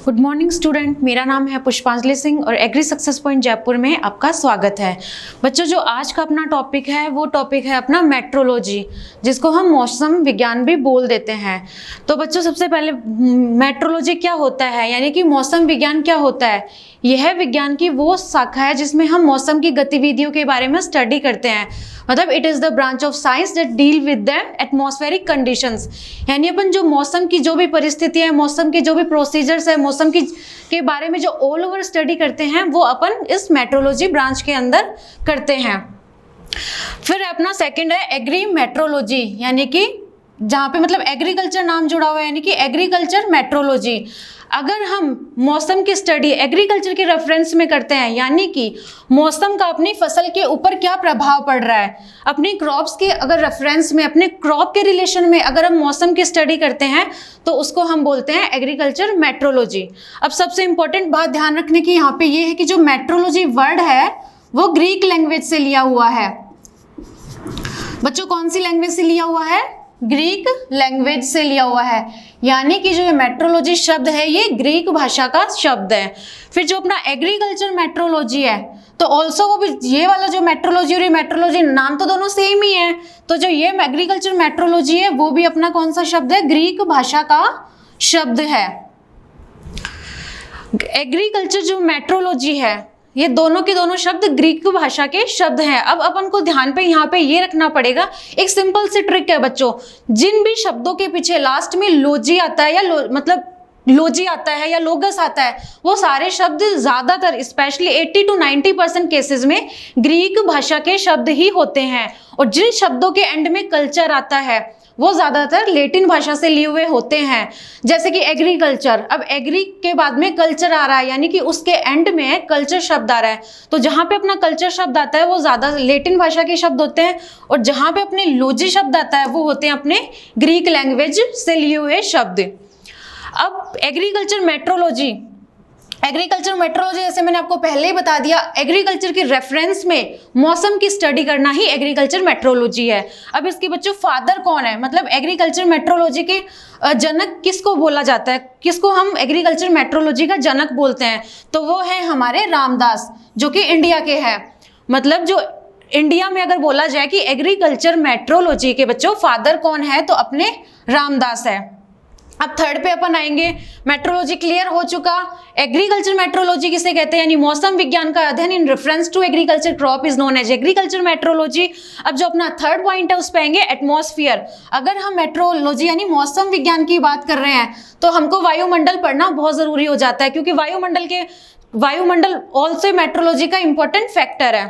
Good morning student, मेरा नाम है पुष्पांजलि सिंह और एग्री सक्सेस पॉइंट जयपुर में आपका स्वागत है। बच्चों, जो आज का अपना टॉपिक है वो टॉपिक है अपना मेट्रोलॉजी, जिसको हम मौसम विज्ञान भी बोल देते हैं। तो बच्चों, सबसे पहले मेट्रोलॉजी क्या होता है, यानी कि मौसम विज्ञान क्या होता है। यह विज्ञान की वो शाखा है जिसमें हम मौसम की गतिविधियों के बारे में स्टडी करते हैं। मतलब it is the branch of science that deal with the atmospheric conditions, यानी अपन जो मौसम की जो भी परिस्थितियाँ है, मौसम के जो भी प्रोसीजर्स है, मौसम की के बारे में जो ऑल ओवर स्टडी करते हैं वो अपन इस मेट्रोलॉजी ब्रांच के अंदर करते हैं। फिर अपना सेकंड है एग्री मेट्रोलॉजी, यानी कि जहाँ पे मतलब एग्रीकल्चर नाम जुड़ा हुआ है, यानी कि एग्रीकल्चर मेट्रोलॉजी। अगर हम मौसम की स्टडी एग्रीकल्चर के रेफरेंस में करते हैं, यानी कि मौसम का अपनी फसल के ऊपर क्या प्रभाव पड़ रहा है, अपनी क्रॉप्स के अगर रेफरेंस में, अपने क्रॉप के रिलेशन में अगर हम मौसम की स्टडी करते हैं तो उसको हम बोलते हैं एग्रीकल्चर मेट्रोलॉजी। अब सबसे इंपॉर्टेंट बात ध्यान रखने की यहाँ पे ये है कि जो मेट्रोलॉजी वर्ड है वो ग्रीक लैंग्वेज से लिया हुआ है। बच्चों, कौन सी लैंग्वेज से लिया हुआ है? ग्रीक लैंग्वेज से लिया हुआ है, यानी कि जो ये मेट्रोलॉजी शब्द है ये ग्रीक भाषा का शब्द है। फिर जो अपना एग्रीकल्चर मेट्रोलॉजी है तो ऑल्सो वो भी ये वाला जो मेट्रोलॉजी और ये मेट्रोलॉजी नाम तो दोनों सेम ही है। तो जो ये एग्रीकल्चर मेट्रोलॉजी है वो भी अपना कौन सा शब्द है? ग्रीक भाषा का शब्द है। एग्रीकल्चर जो मेट्रोलॉजी है ये दोनों के दोनों शब्द ग्रीक भाषा के शब्द हैं। अब अपन को ध्यान पे यहाँ पे ये रखना पड़ेगा, एक सिंपल सी ट्रिक है बच्चों, जिन भी शब्दों के पीछे लास्ट में लोजी आता है या मतलब लोजी आता है या लोगस आता है, वो सारे शब्द ज्यादातर स्पेशली 80 to 90% केसेस में ग्रीक भाषा के शब्द ही होते हैं। और जिन शब्दों के एंड में कल्चर आता है वो ज्यादातर लैटिन भाषा से लिए हुए होते हैं। जैसे कि एग्रीकल्चर, अब एग्री के बाद में कल्चर आ रहा है, यानी कि उसके एंड में कल्चर शब्द आ रहा है। तो जहां पे अपना कल्चर शब्द आता है वो ज्यादा लैटिन भाषा के शब्द होते हैं, और जहां पे अपने लोजी शब्द आता है वो होते हैं अपने ग्रीक लैंग्वेज से लिए हुए शब्द। अब एग्रीकल्चर मेट्रोलॉजी जैसे मैंने आपको पहले ही बता दिया, एग्रीकल्चर के रेफरेंस में मौसम की स्टडी करना ही एग्रीकल्चर मेट्रोलॉजी है। अब इसके बच्चों फादर कौन है, मतलब एग्रीकल्चर मेट्रोलॉजी के जनक किसको बोला जाता है, किसको हम एग्रीकल्चर मेट्रोलॉजी का जनक बोलते हैं? तो वो है हमारे रामदास, जो कि इंडिया के हैं। मतलब जो इंडिया में अगर बोला जाए कि एग्रीकल्चर मेट्रोलॉजी के बच्चों फादर कौन है, तो अपने रामदास है। अब थर्ड पे अपन आएंगे, मेट्रोलॉजी क्लियर हो चुका। एग्रीकल्चर मेट्रोलॉजी किसे कहते हैं, यानी मौसम विज्ञान का अध्ययन in reference to agriculture crop is known as agriculture meteorology. अब जो अपना थर्ड पॉइंट है उस पे आएंगे एटमॉस्फेयर। अगर हम मेट्रोलॉजी यानी मौसम विज्ञान की बात कर रहे हैं तो हमको वायुमंडल पढ़ना बहुत जरूरी हो जाता है, क्योंकि वायुमंडल ऑल्सो मेट्रोलॉजी का इंपॉर्टेंट फैक्टर है,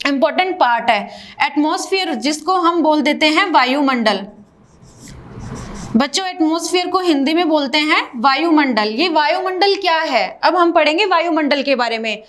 इंपॉर्टेंट पार्ट है। एटमॉस्फेयर जिसको हम बोल देते हैं वायुमंडल। बच्चों, एटमॉस्फेयर को हिंदी में बोलते हैं वायुमंडल। ये वायुमंडल क्या है, अब हम पढ़ेंगे वायुमंडल के बारे में।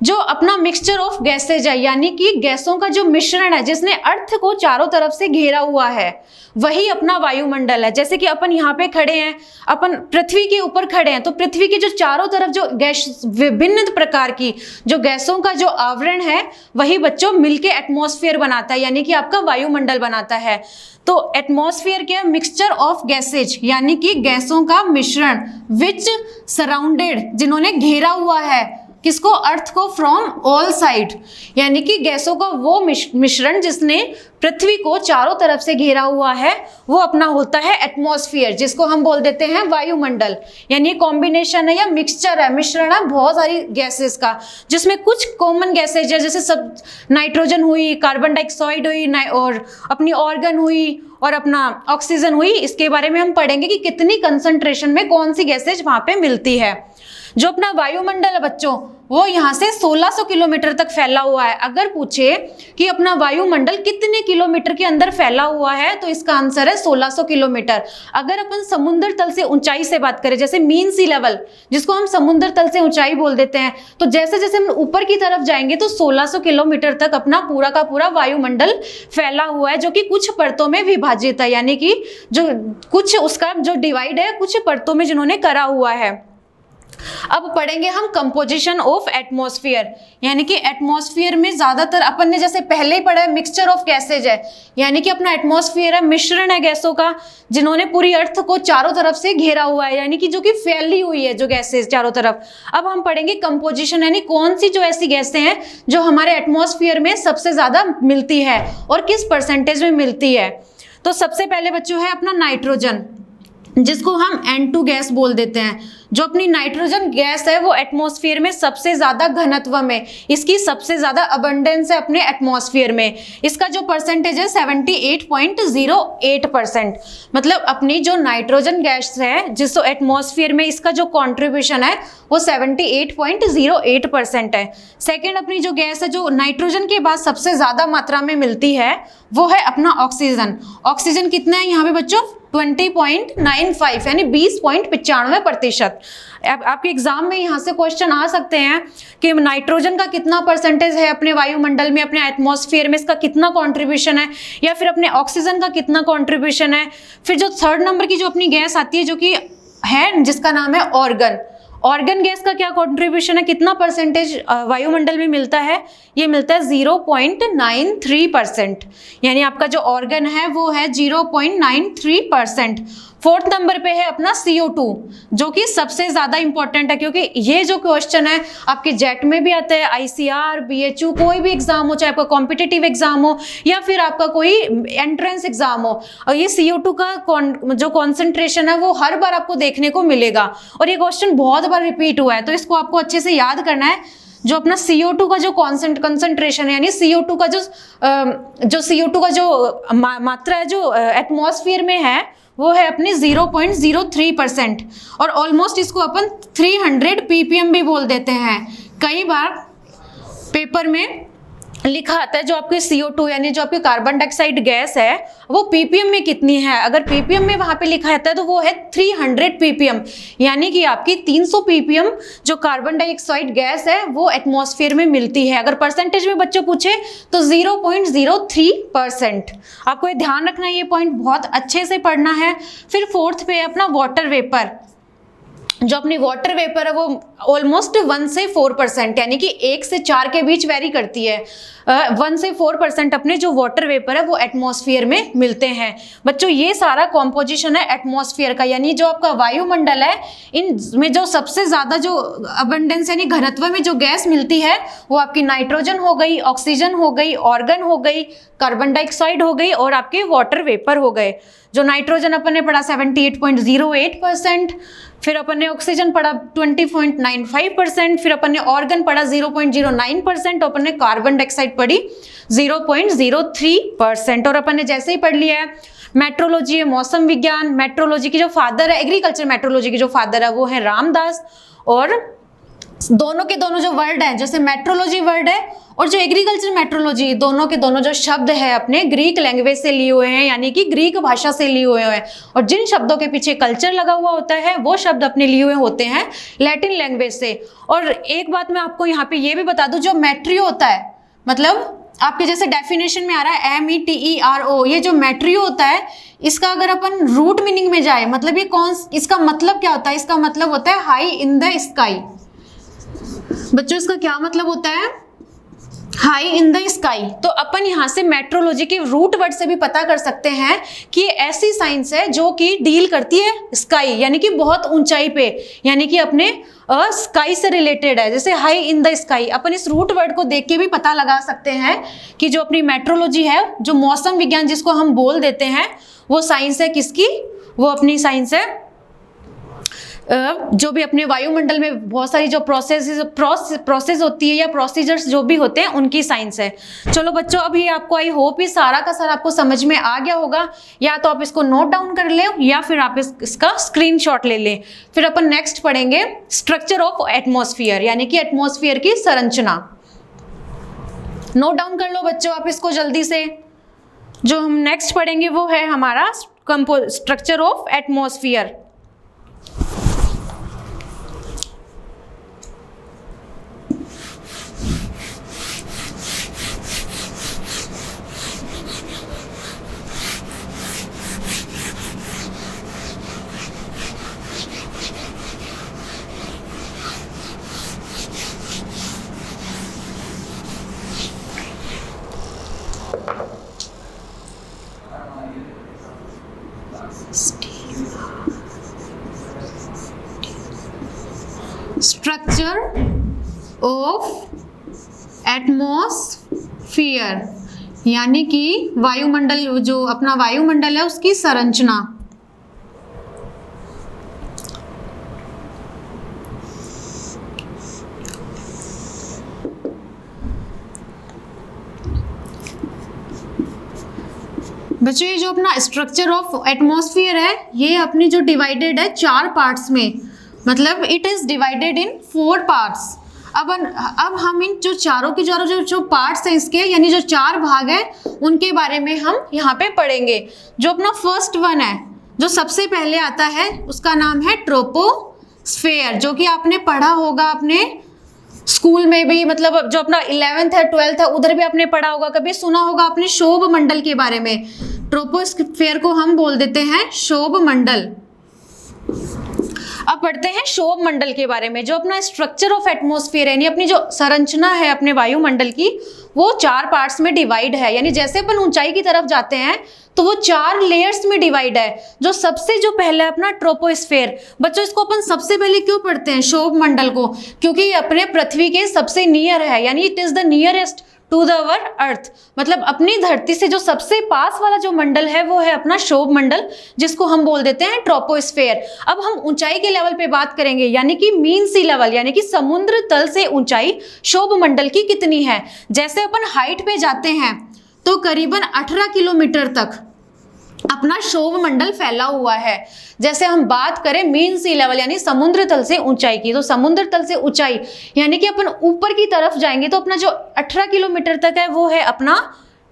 जो अपना मिक्सचर ऑफ गैसेज है, यानी कि गैसों का जो मिश्रण है जिसने अर्थ को चारों तरफ से घेरा हुआ है, वही अपना वायुमंडल है। जैसे कि अपन यहाँ पे खड़े हैं, अपन पृथ्वी के ऊपर खड़े हैं, तो पृथ्वी के जो चारों तरफ जो गैस विभिन्न प्रकार की जो गैसों का जो आवरण है वही बच्चों मिलके एटमॉस्फेयर बनाता है, यानी कि आपका वायुमंडल बनाता है। तो एटमॉस्फेयर क्या? मिक्सचर ऑफ गैसेज, यानी कि गैसों का मिश्रण, विच सराउंडेड, जिन्होंने घेरा हुआ है किसको? अर्थ को, फ्रॉम ऑल साइड, यानी कि गैसों का वो मिश्रण जिसने पृथ्वी को चारों तरफ से घेरा हुआ है वो अपना होता है एटमॉस्फेयर, जिसको हम बोल देते हैं वायुमंडल। यानी कॉम्बिनेशन है या मिक्सचर है, मिश्रण है बहुत सारी गैसेस का, जिसमें कुछ कॉमन गैसेज है, जैसे सब नाइट्रोजन हुई, कार्बन डाइऑक्साइड हुई, और अपनी ऑर्गन हुई और अपना ऑक्सीजन हुई। इसके बारे में हम पढ़ेंगे कि कितनी कंसंट्रेशन में कौन सी गैसेज वहां पे मिलती है। जो अपना वायुमंडल है बच्चों वो यहाँ से 1600 किलोमीटर तक फैला हुआ है। अगर पूछे कि अपना वायुमंडल कितने किलोमीटर के अंदर फैला हुआ है तो इसका आंसर है 1600 किलोमीटर। अगर अपन समुद्र तल से ऊंचाई से बात करें, जैसे मीन सी लेवल जिसको हम समुद्र तल से ऊंचाई बोल देते हैं, तो जैसे जैसे हम ऊपर की तरफ जाएंगे तो 1600 किलोमीटर तक अपना पूरा का पूरा वायुमंडल फैला हुआ है, जो कि कुछ परतों में विभाजित है, यानी कि जो कुछ उसका जो डिवाइड है कुछ परतों में जिन्होंने करा हुआ है। अब पढ़ेंगे हम कंपोजिशन ऑफ एटमॉस्फेयर, यानी कि एटमॉस्फेयर में ज्यादातर अपन ने जैसे पहले ही पढ़ा है मिक्सचर ऑफ गैसेज है, यानी कि अपना एटमॉस्फेयर है मिश्रण है गैसों का जिन्होंने पूरी अर्थ को चारों तरफ से घेरा हुआ है, यानी कि जो कि फैली हुई है जो गैसेज चारों तरफ। अब हम पढ़ेंगे कंपोजिशन, यानी कौन सी जो ऐसी गैसें हैं जो हमारे एटमॉस्फेयर में सबसे ज्यादा मिलती है और किस परसेंटेज में मिलती है। तो सबसे पहले बच्चों है अपना नाइट्रोजन, जिसको हम N2 गैस बोल देते हैं। जो अपनी नाइट्रोजन गैस है वो एटमॉस्फेयर में सबसे ज्यादा घनत्व में, इसकी सबसे ज्यादा अबंडेंस है अपने एटमॉस्फेयर में। इसका जो परसेंटेज है 78.08%। मतलब अपनी जो नाइट्रोजन गैस है जिसको एटमॉस्फेयर में इसका जो कॉन्ट्रीब्यूशन है वो 78.08% है। सेकेंड अपनी जो गैस है जो नाइट्रोजन के बाद सबसे ज्यादा मात्रा में मिलती है वो है अपना ऑक्सीजन। ऑक्सीजन कितना है यहाँ पे बच्चों 20.95 यानी 20.95%। आपके एग्जाम में यहाँ से क्वेश्चन आ सकते हैं कि नाइट्रोजन का कितना परसेंटेज है अपने वायुमंडल में, अपने एटमॉस्फेयर में इसका कितना कंट्रीब्यूशन है, या फिर अपने ऑक्सीजन का कितना कंट्रीब्यूशन है। फिर जो थर्ड नंबर की जो अपनी गैस आती है जो कि है जिसका नाम है ऑर्गन। ऑर्गन गैस का क्या कंट्रीब्यूशन है, कितना परसेंटेज वायुमंडल में मिलता है, ये मिलता है 0.93%, यानी आपका जो ऑर्गन है वो है 0.93%। फोर्थ नंबर पे है अपना CO2 जो कि सबसे ज्यादा इंपॉर्टेंट है, क्योंकि ये जो क्वेश्चन है आपके जेट में भी आता है, ICR BHU कोई भी एग्जाम हो, चाहे आपका कॉम्पिटिटिव एग्जाम हो या फिर आपका कोई एंट्रेंस एग्जाम हो, और ये CO2 का जो कॉन्सेंट्रेशन है वो हर बार आपको देखने को मिलेगा और ये क्वेश्चन बहुत बार रिपीट हुआ है, तो इसको आपको अच्छे से याद करना है। जो अपना CO2 का जो कंसंट्रेशन है, यानी CO2 का जो CO2 का जो मात्रा है जो एटमॉस्फेयर में है वो है अपने 0.03%, और ऑलमोस्ट इसको अपन 300 ppm भी बोल देते हैं। कई बार पेपर में लिखा आता है जो आपके CO2 यानी जो आपकी कार्बन डाइऑक्साइड गैस है वो ppm में कितनी है, अगर ppm में वहां पे लिखा आता है तो वो है 300 ppm, यानी कि आपकी 300 ppm जो कार्बन डाइऑक्साइड गैस है वो एटमॉस्फेयर में मिलती है। अगर परसेंटेज में बच्चों पूछे तो 0.03%। आपको ये ध्यान रखना है, ये पॉइंट बहुत अच्छे से पढ़ना है। फिर फोर्थ पे है अपना वाटर वेपर। जो अपनी वाटर वेपर है वो ऑलमोस्ट 1 से 4%, यानी कि 1 से 4 के बीच वेरी करती है। 1 से 4% अपने जो वाटर वेपर है वो एटमॉस्फेयर में मिलते हैं। बच्चों ये सारा कॉम्पोजिशन है एटमॉस्फेयर का, यानी जो आपका वायुमंडल है इन में जो सबसे ज्यादा जो अबंडेंस यानी घनत्व में जो गैस मिलती है वो आपकी नाइट्रोजन हो गई, ऑक्सीजन हो गई, ऑर्गन हो गई, कार्बन डाइऑक्साइड हो गई और आपके वाटर वेपर हो गए। जो नाइट्रोजन अपन ने पढ़ा 78.08%, फिर अपन ने ऑक्सीजन पढ़ा 20.95%, फिर अपन ने ऑर्गन पढ़ा 0.09% और अपन ने कार्बन डाइऑक्साइड पढ़ी 0.03%। और अपन ने जैसे ही पढ़ लिया है मेट्रोलॉजी है मौसम विज्ञान, मेट्रोलॉजी की जो फादर है एग्रीकल्चर मेट्रोलॉजी की जो फादर है वो है रामदास, और दोनों के दोनों जो वर्ड है जैसे मेट्रोलॉजी वर्ड है और जो एग्रीकल्चर मेट्रोलॉजी दोनों के दोनों जो शब्द है अपने ग्रीक लैंग्वेज से लिए हुए हैं, यानी कि ग्रीक भाषा से लिए हुए हैं, और जिन शब्दों के पीछे कल्चर लगा हुआ होता है वो शब्द अपने लिए हुए होते हैं लैटिन लैंग्वेज से। और एक बात मैं आपको यहाँ पे ये भी बता दूं, जो मैट्रियो होता है मतलब आपके जैसे डेफिनेशन में आ रहा है METERO, ये जो मैट्रियो होता है इसका अगर अपन रूट मीनिंग में जाए मतलब ये इसका मतलब क्या होता है, इसका मतलब होता है हाई इन द स्काई। बच्चों इसका क्या मतलब होता है, हाई इन द स्काई। तो अपन यहाँ से मेट्रोलॉजी के रूट वर्ड से भी पता कर सकते हैं कि ये ऐसी साइंस है जो कि डील करती है स्काई यानी कि बहुत ऊंचाई पे, यानी कि अपने स्काई से रिलेटेड है। जैसे हाई इन द स्काई अपन इस रूट वर्ड को देख के भी पता लगा सकते हैं कि जो अपनी मेट्रोलॉजी है, जो मौसम विज्ञान जिसको हम बोल देते हैं, वो साइंस है किसकी, वो अपनी साइंस है जो भी अपने वायुमंडल में बहुत सारी जो प्रोसेस होती है या प्रोसीजर्स जो भी होते हैं उनकी साइंस है। चलो बच्चों अब ये आपको आई होप ये सारा का सारा आपको समझ में आ गया होगा, या तो आप इसको नोट डाउन कर ले या फिर आप इसका स्क्रीनशॉट ले लें। फिर अपन नेक्स्ट पढ़ेंगे स्ट्रक्चर ऑफ एटमॉस्फेयर, यानी कि एटमॉस्फेयर की संरचना। नोट डाउन कर लो बच्चों आप इसको जल्दी से। जो हम नेक्स्ट पढ़ेंगे वो है हमारा structure of atmosphere. Structure of atmosphere, यानी कि वायुमंडल, जो अपना वायुमंडल है उसकी संरचना। बच्चों ये जो अपना स्ट्रक्चर ऑफ एटमॉस्फेयर है ये अपनी जो डिवाइडेड है 4 पार्ट्स में, मतलब it is divided in 4 parts. अब हम इन जो चारों के जो पार्ट्स हैं इसके, यानी जो 4 भाग हैं उनके बारे में हम यहाँ पे पढ़ेंगे। जो अपना फर्स्ट वन है, जो सबसे पहले आता है, उसका नाम है ट्रोपोस्फेयर, जो कि आपने पढ़ा होगा अपने स्कूल में भी, मतलब जो अपना 11th है 12th है उधर भी आपने पढ़ा होगा, कभी सुना होगा आपने शोभ मंडल के बारे में। ट्रोपोस्फेयर को हम बोल देते हैं शोभ मंडल। अब पढ़ते हैं शोभ मंडल के बारे में। जो अपना स्ट्रक्चर ऑफ एटमॉस्फेयर है, यानी अपनी जो संरचना है अपने वायुमंडल की, वो 4 पार्ट्स में डिवाइड है। यानी जैसे अपन ऊंचाई की तरफ जाते हैं तो वो 4 लेयर्स में डिवाइड है। जो पहला है अपना ट्रोपोस्फेयर। बच्चों इसको अपन सबसे पहले क्यों पढ़ते हैं शोभ मंडल को? क्योंकि ये अपने पृथ्वी के सबसे नियर है, यानी it is the nearest to the our earth, मतलब अपनी धरती से जो सबसे पास वाला जो मंडल है वो है अपना शोभ मंडल, जिसको हम बोल देते हैं ट्रोपोस्फेयर। अब हम ऊंचाई के लेवल पे बात करेंगे, यानी कि मीन सी लेवल, यानी कि समुद्र तल से ऊंचाई शोभ मंडल की कितनी है। जैसे अपन हाइट पे जाते हैं तो करीबन 18 किलोमीटर तक अपना शोभ मंडल फैला हुआ है। जैसे हम बात करें मीन सी लेवल यानी समुद्र तल से ऊंचाई की, तो समुद्र तल से ऊंचाई यानी कि अपन ऊपर की तरफ जाएंगे तो अपना जो 18 किलोमीटर तक है वो है अपना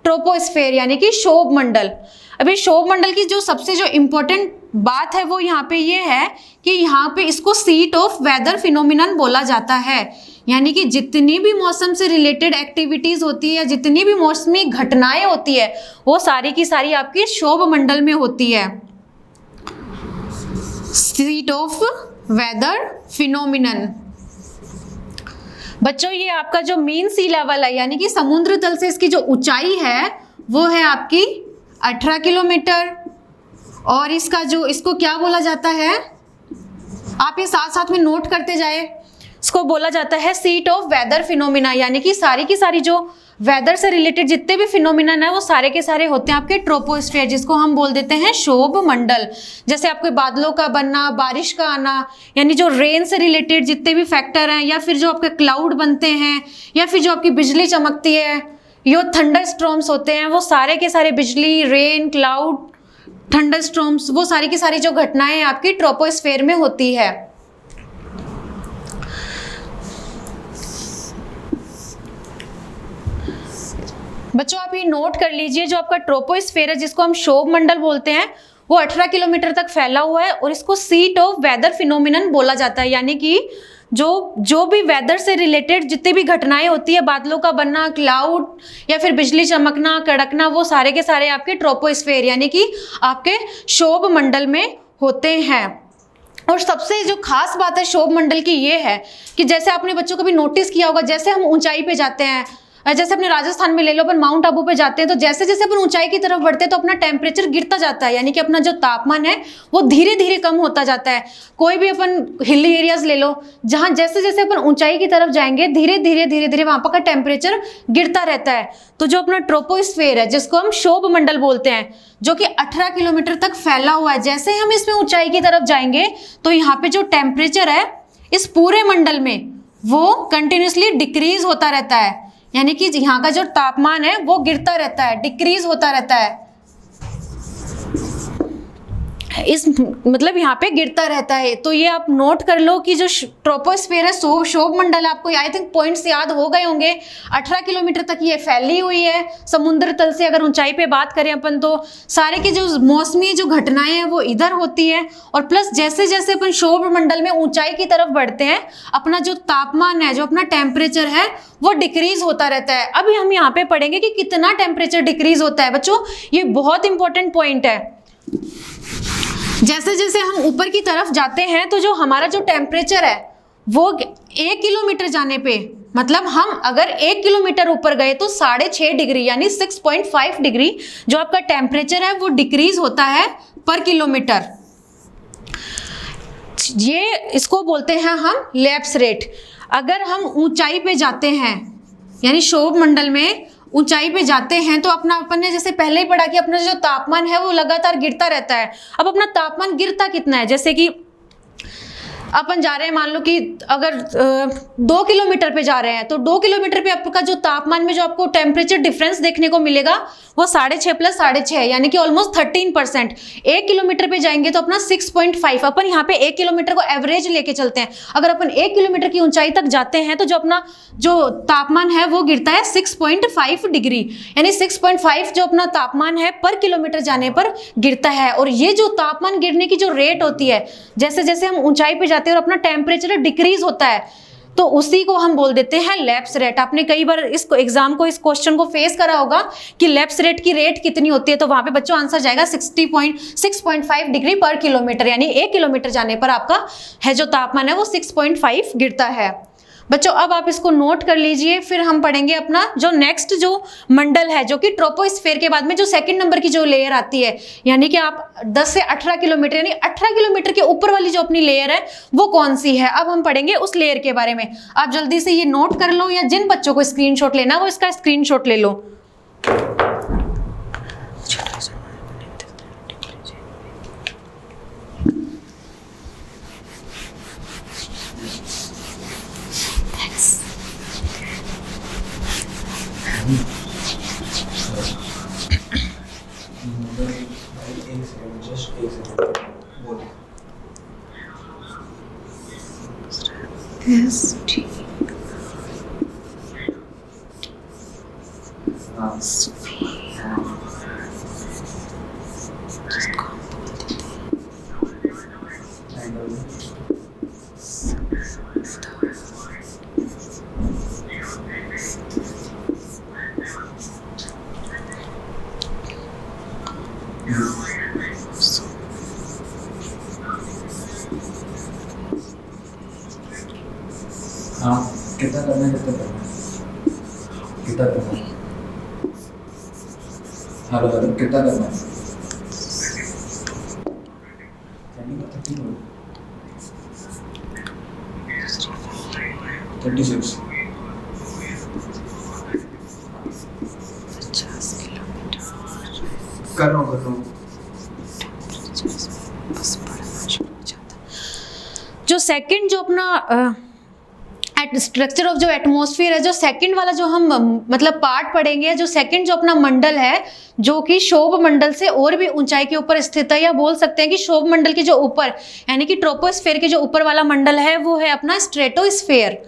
ट्रोपोस्फेयर यानी कि शोभ मंडल। अभी शोभ मंडल की जो सबसे जो इम्पोर्टेंट बात है वो यहाँ पे ये है कि यहाँ पे इसको सीट ऑफ वेदर फिनोमिनन बोला जाता है, यानी कि जितनी भी मौसम से रिलेटेड एक्टिविटीज होती है, जितनी भी मौसमी घटनाएं होती है, वो सारी की सारी आपकी शोभ मंडल में होती है। Seat of weather phenomenon. बच्चों ये आपका जो मीन सी लेवल है यानी कि समुद्र तल से इसकी जो ऊंचाई है वो है आपकी 18 किलोमीटर, और इसको क्या बोला जाता है, आप ये साथ साथ में नोट करते जाए। इसको बोला जाता है सीट ऑफ वेदर फिनोमिना, यानी कि सारी की सारी जो वेदर से रिलेटेड जितने भी फिनोमिनन है वो सारे के सारे होते हैं आपके ट्रोपोस्फेयर, जिसको हम बोल देते हैं शोभ मंडल। जैसे आपके बादलों का बनना, बारिश का आना, यानी जो रेन से रिलेटेड जितने भी फैक्टर हैं, या फिर जो आपके क्लाउड बनते हैं, या फिर जो आपकी बिजली चमकती है, यो थंडर स्टॉर्म्स होते हैं, वो सारे के सारे बिजली, रेन, क्लाउड, थंडर स्टॉर्म्स, वो सारी की सारी जो घटनाएं आपकी ट्रोपोस्फेयर में होती है। बच्चों आप ये नोट कर लीजिए, जो आपका ट्रोपोस्फेयर है जिसको हम शोभ मंडल बोलते हैं वो 18 किलोमीटर तक फैला हुआ है, और इसको सीट ऑफ वेदर फिनोमिनन बोला जाता है, यानी कि जो भी वेदर से रिलेटेड जितनी भी घटनाएं होती है, बादलों का बनना, क्लाउड या फिर बिजली चमकना, कड़कना, वो सारे के सारे आपके ट्रोपोस्फेयर यानी कि आपके शोभ मंडल में होते हैं। और सबसे जो खास बात है शोभ मंडल की ये है कि जैसे आपने बच्चों को भी नोटिस किया होगा, जैसे हम ऊंचाई पे जाते हैं, जैसे अपने राजस्थान में ले लो, अपन माउंट आबू पे जाते हैं, तो जैसे जैसे अपन ऊंचाई की तरफ बढ़ते हैं तो अपना टेम्परेचर गिरता जाता है, यानी कि अपना जो तापमान है वो धीरे धीरे कम होता जाता है। कोई भी अपन हिली एरियाज ले लो, जहाँ जैसे जैसे अपन ऊंचाई की तरफ जाएंगे धीरे धीरे वहां पर का टेम्परेचर गिरता रहता है। तो जो अपना ट्रोपोस्फेयर है जिसको हम शोभ मंडल बोलते हैं, जो कि 18 किलोमीटर तक फैला हुआ है, जैसे हम इसमें ऊंचाई की तरफ जाएंगे तो यहाँ पे जो टेम्परेचर है इस पूरे मंडल में वो कंटिन्यूसली डिक्रीज होता रहता है, यानी कि यहाँ का जो तापमान है वो गिरता रहता है, डिक्रीज होता रहता है, इस मतलब यहाँ पे गिरता रहता है। तो ये आप नोट कर लो कि जो ट्रोपोस्फेयर है शोभ मंडल, आपको आई थिंक पॉइंट्स याद हो गए होंगे। 18 किलोमीटर तक ये फैली हुई है समुद्र तल से। अगर ऊंचाई पे बात करें अपन तो सारे के जो मौसमी जो घटनाएं हैं वो इधर होती है, और प्लस जैसे जैसे अपन शोभ मंडल में ऊंचाई की तरफ बढ़ते हैं अपना जो तापमान है, जो अपना टेम्परेचर है वो डिक्रीज होता रहता है। अभी हम यहाँ पे पढ़ेंगे कि कितना टेम्परेचर डिक्रीज होता है। बच्चों ये बहुत इंपॉर्टेंट पॉइंट है। जैसे जैसे हम ऊपर की तरफ जाते हैं तो जो हमारा जो टेम्परेचर है वो 1 किलोमीटर जाने पे, मतलब हम अगर 1 किलोमीटर ऊपर गए तो 6.5 डिग्री यानी 6.5 डिग्री जो आपका टेम्परेचर है वो डिक्रीज होता है पर किलोमीटर, ये इसको बोलते हैं हम लैप्स रेट। अगर हम ऊंचाई पे जाते हैं यानी क्षोभ मंडल में ऊंचाई पे जाते हैं तो अपन ने जैसे पहले ही पढ़ा कि अपना जो तापमान है वो लगातार गिरता रहता है। अब अपना तापमान गिरता कितना है, जैसे कि अपन जा रहे हैं, मान लो कि अगर 2 किलोमीटर पे जा रहे हैं तो 2 किलोमीटर पे आपका जो तापमान में जो आपको टेम्परेचर डिफरेंस देखने को मिलेगा वो 6.5 प्लस 6.5 यानी कि ऑलमोस्ट 13%। 1 किलोमीटर पे जाएंगे तो अपना 6.5। अपन यहाँ पे 1 किलोमीटर को एवरेज लेके चलते हैं। अगर अपन 1 किलोमीटर की ऊंचाई तक जाते हैं तो जो अपना जो तापमान है वो गिरता है 6.5 डिग्री, यानी 6.5 जो अपना तापमान है पर किलोमीटर जाने पर गिरता है। और ये जो तापमान गिरने की जो रेट होती है, जैसे जैसे हम ऊंचाई पे जाते हैं और अपना टेम्परेचर डिक्रीज होता है, तो उसी को हम बोल देते हैं लैप्स रेट। आपने कई बार इसको एग्जाम को इस क्वेश्चन को फेस करा होगा कि लैप्स रेट की रेट कितनी होती है, तो वहां पे बच्चों आंसर जाएगा 6.5 डिग्री पर किलोमीटर, यानी 1 किलोमीटर जाने पर आपका है जो तापमान है वो 6.5 गिरता है। बच्चों अब आप इसको नोट कर लीजिए। फिर हम पढ़ेंगे अपना जो नेक्स्ट जो मंडल है, जो कि ट्रोपोस्फेयर के बाद में जो सेकंड नंबर की जो लेयर आती है, यानी कि आप 10 से 18 किलोमीटर यानी 18 किलोमीटर के ऊपर वाली जो अपनी लेयर है वो कौन सी है। अब हम पढ़ेंगे उस लेयर के बारे में। आप जल्दी से ये नोट कर लो, या जिन बच्चों को स्क्रीनशॉट लेना वो इसका स्क्रीनशॉट ले लो। कितना करना है, हेलो कितना करना है? 36 कर रहा हूँ। जो सेकंड जो अपना स्ट्रक्चर ऑफ जो एटमॉस्फेयर है, जो सेकंड वाला जो हम मतलब पार्ट पढ़ेंगे, जो सेकंड जो अपना मंडल है जो कि क्षोभ मंडल से और भी ऊंचाई के ऊपर स्थित है, या बोल सकते हैं कि क्षोभ मंडल के जो ऊपर यानी कि ट्रोपोस्फेयर के जो ऊपर वाला मंडल है वो है अपना स्ट्रेटोस्फेयर।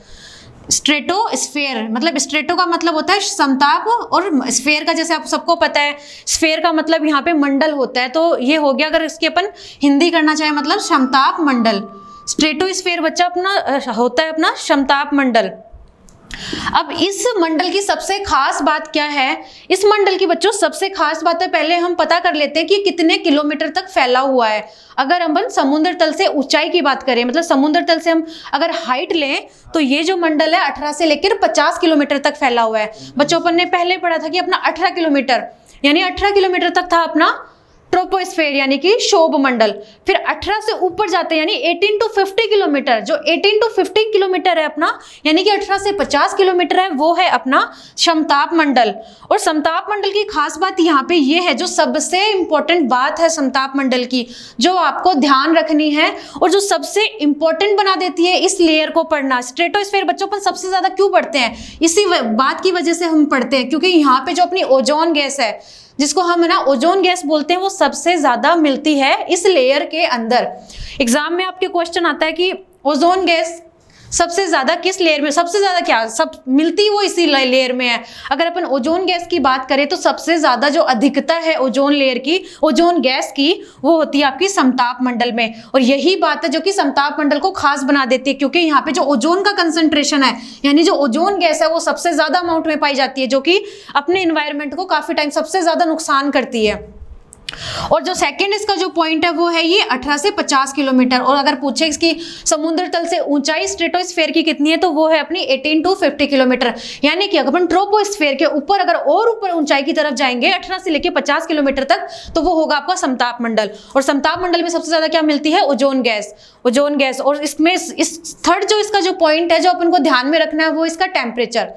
स्ट्रेटोस्फेयर मतलब स्ट्रेटो का मतलब होता है समताप, और स्फेयर का जैसे आप सबको पता है स्फेयर का मतलब यहाँ पे मंडल होता है, तो ये हो गया अगर इसकी अपन हिंदी करना चाहे मतलब समताप मंडल। स्ट्रेटोस्फेयर बच्चा अपना होता है अपना समताप मंडल। अब इस मंडल की सबसे खास बात क्या है, इस मंडल की बच्चों सबसे खास बात है, पहले हम पता कर लेते हैं कि कितने किलोमीटर तक फैला हुआ है। अगर हम समुद्र तल से ऊंचाई की बात करें, मतलब समुद्र तल से हम अगर हाइट लें तो ये जो मंडल है 18 से लेकर 50 किलोमीटर तक फैला हुआ है। बच्चों अपन ने पहले पढ़ा था कि अपना 18 किलोमीटर यानी 18 किलोमीटर तक था अपना ट्रोपोस्फेयर यानी कि क्षोभ मंडल। फिर 18 से ऊपर जाते हैं यानी 18 टू 50 किलोमीटर, जो 18 टू 50 किलोमीटर है अपना यानी कि 18 से 50 किलोमीटर है वो है अपना समताप मंडल। और समताप मंडल की खास बात यहाँ पे ये है, जो सबसे इंपॉर्टेंट बात है समताप मंडल की जो आपको ध्यान रखनी है और जो सबसे इंपॉर्टेंट बना देती है इस लेयर को पढ़ना। स्ट्रेटोस्फेयर बच्चों पर सबसे ज्यादा क्यों पढ़ते हैं, इसी बात की वजह से हम पढ़ते हैं क्योंकि यहाँ पे जो अपनी ओजोन गैस है जिसको हम ना ओजोन गैस बोलते हैं वो सबसे ज्यादा मिलती है इस लेयर के अंदर। एग्जाम में आपके क्वेश्चन आता है कि ओजोन गैस सबसे ज्यादा किस लेयर में, सबसे ज्यादा क्या सब मिलती वो इसी लेयर में है। अगर अपन ओजोन गैस की बात करें तो सबसे ज्यादा जो अधिकता है ओजोन लेयर की, ओजोन गैस की, वो होती है आपकी समताप मंडल में। और यही बात है जो कि समताप मंडल को खास बना देती है क्योंकि यहाँ पे जो ओजोन का कंसंट्रेशन है यानी जो ओजोन गैस है वो सबसे ज्यादा अमाउंट में पाई जाती है, जो कि अपने इन्वायरमेंट को काफी टाइम सबसे ज्यादा नुकसान करती है। और जो सेकंड इसका जो पॉइंट है वो है ये 18 से 50 किलोमीटर। और अगर पूछे इसकी समुद्र तल से ऊंचाई स्ट्रेटोस्फेयर की कितनी है तो वो है अपनी 18 टू 50 किलोमीटर। यानी कि अगर अपन ट्रोपोस्फेयर के ऊपर अगर और ऊपर ऊंचाई की तरफ जाएंगे 18 से लेकर 50 किलोमीटर तक तो वो होगा आपका समताप मंडल। और समताप मंडल में सबसे ज्यादा क्या मिलती है? Ozone gas, ozone gas. और इसमें इस थर्ड जो इसका जो पॉइंट है जो अपन को ध्यान में रखना है वो इसका टेम्परेचर।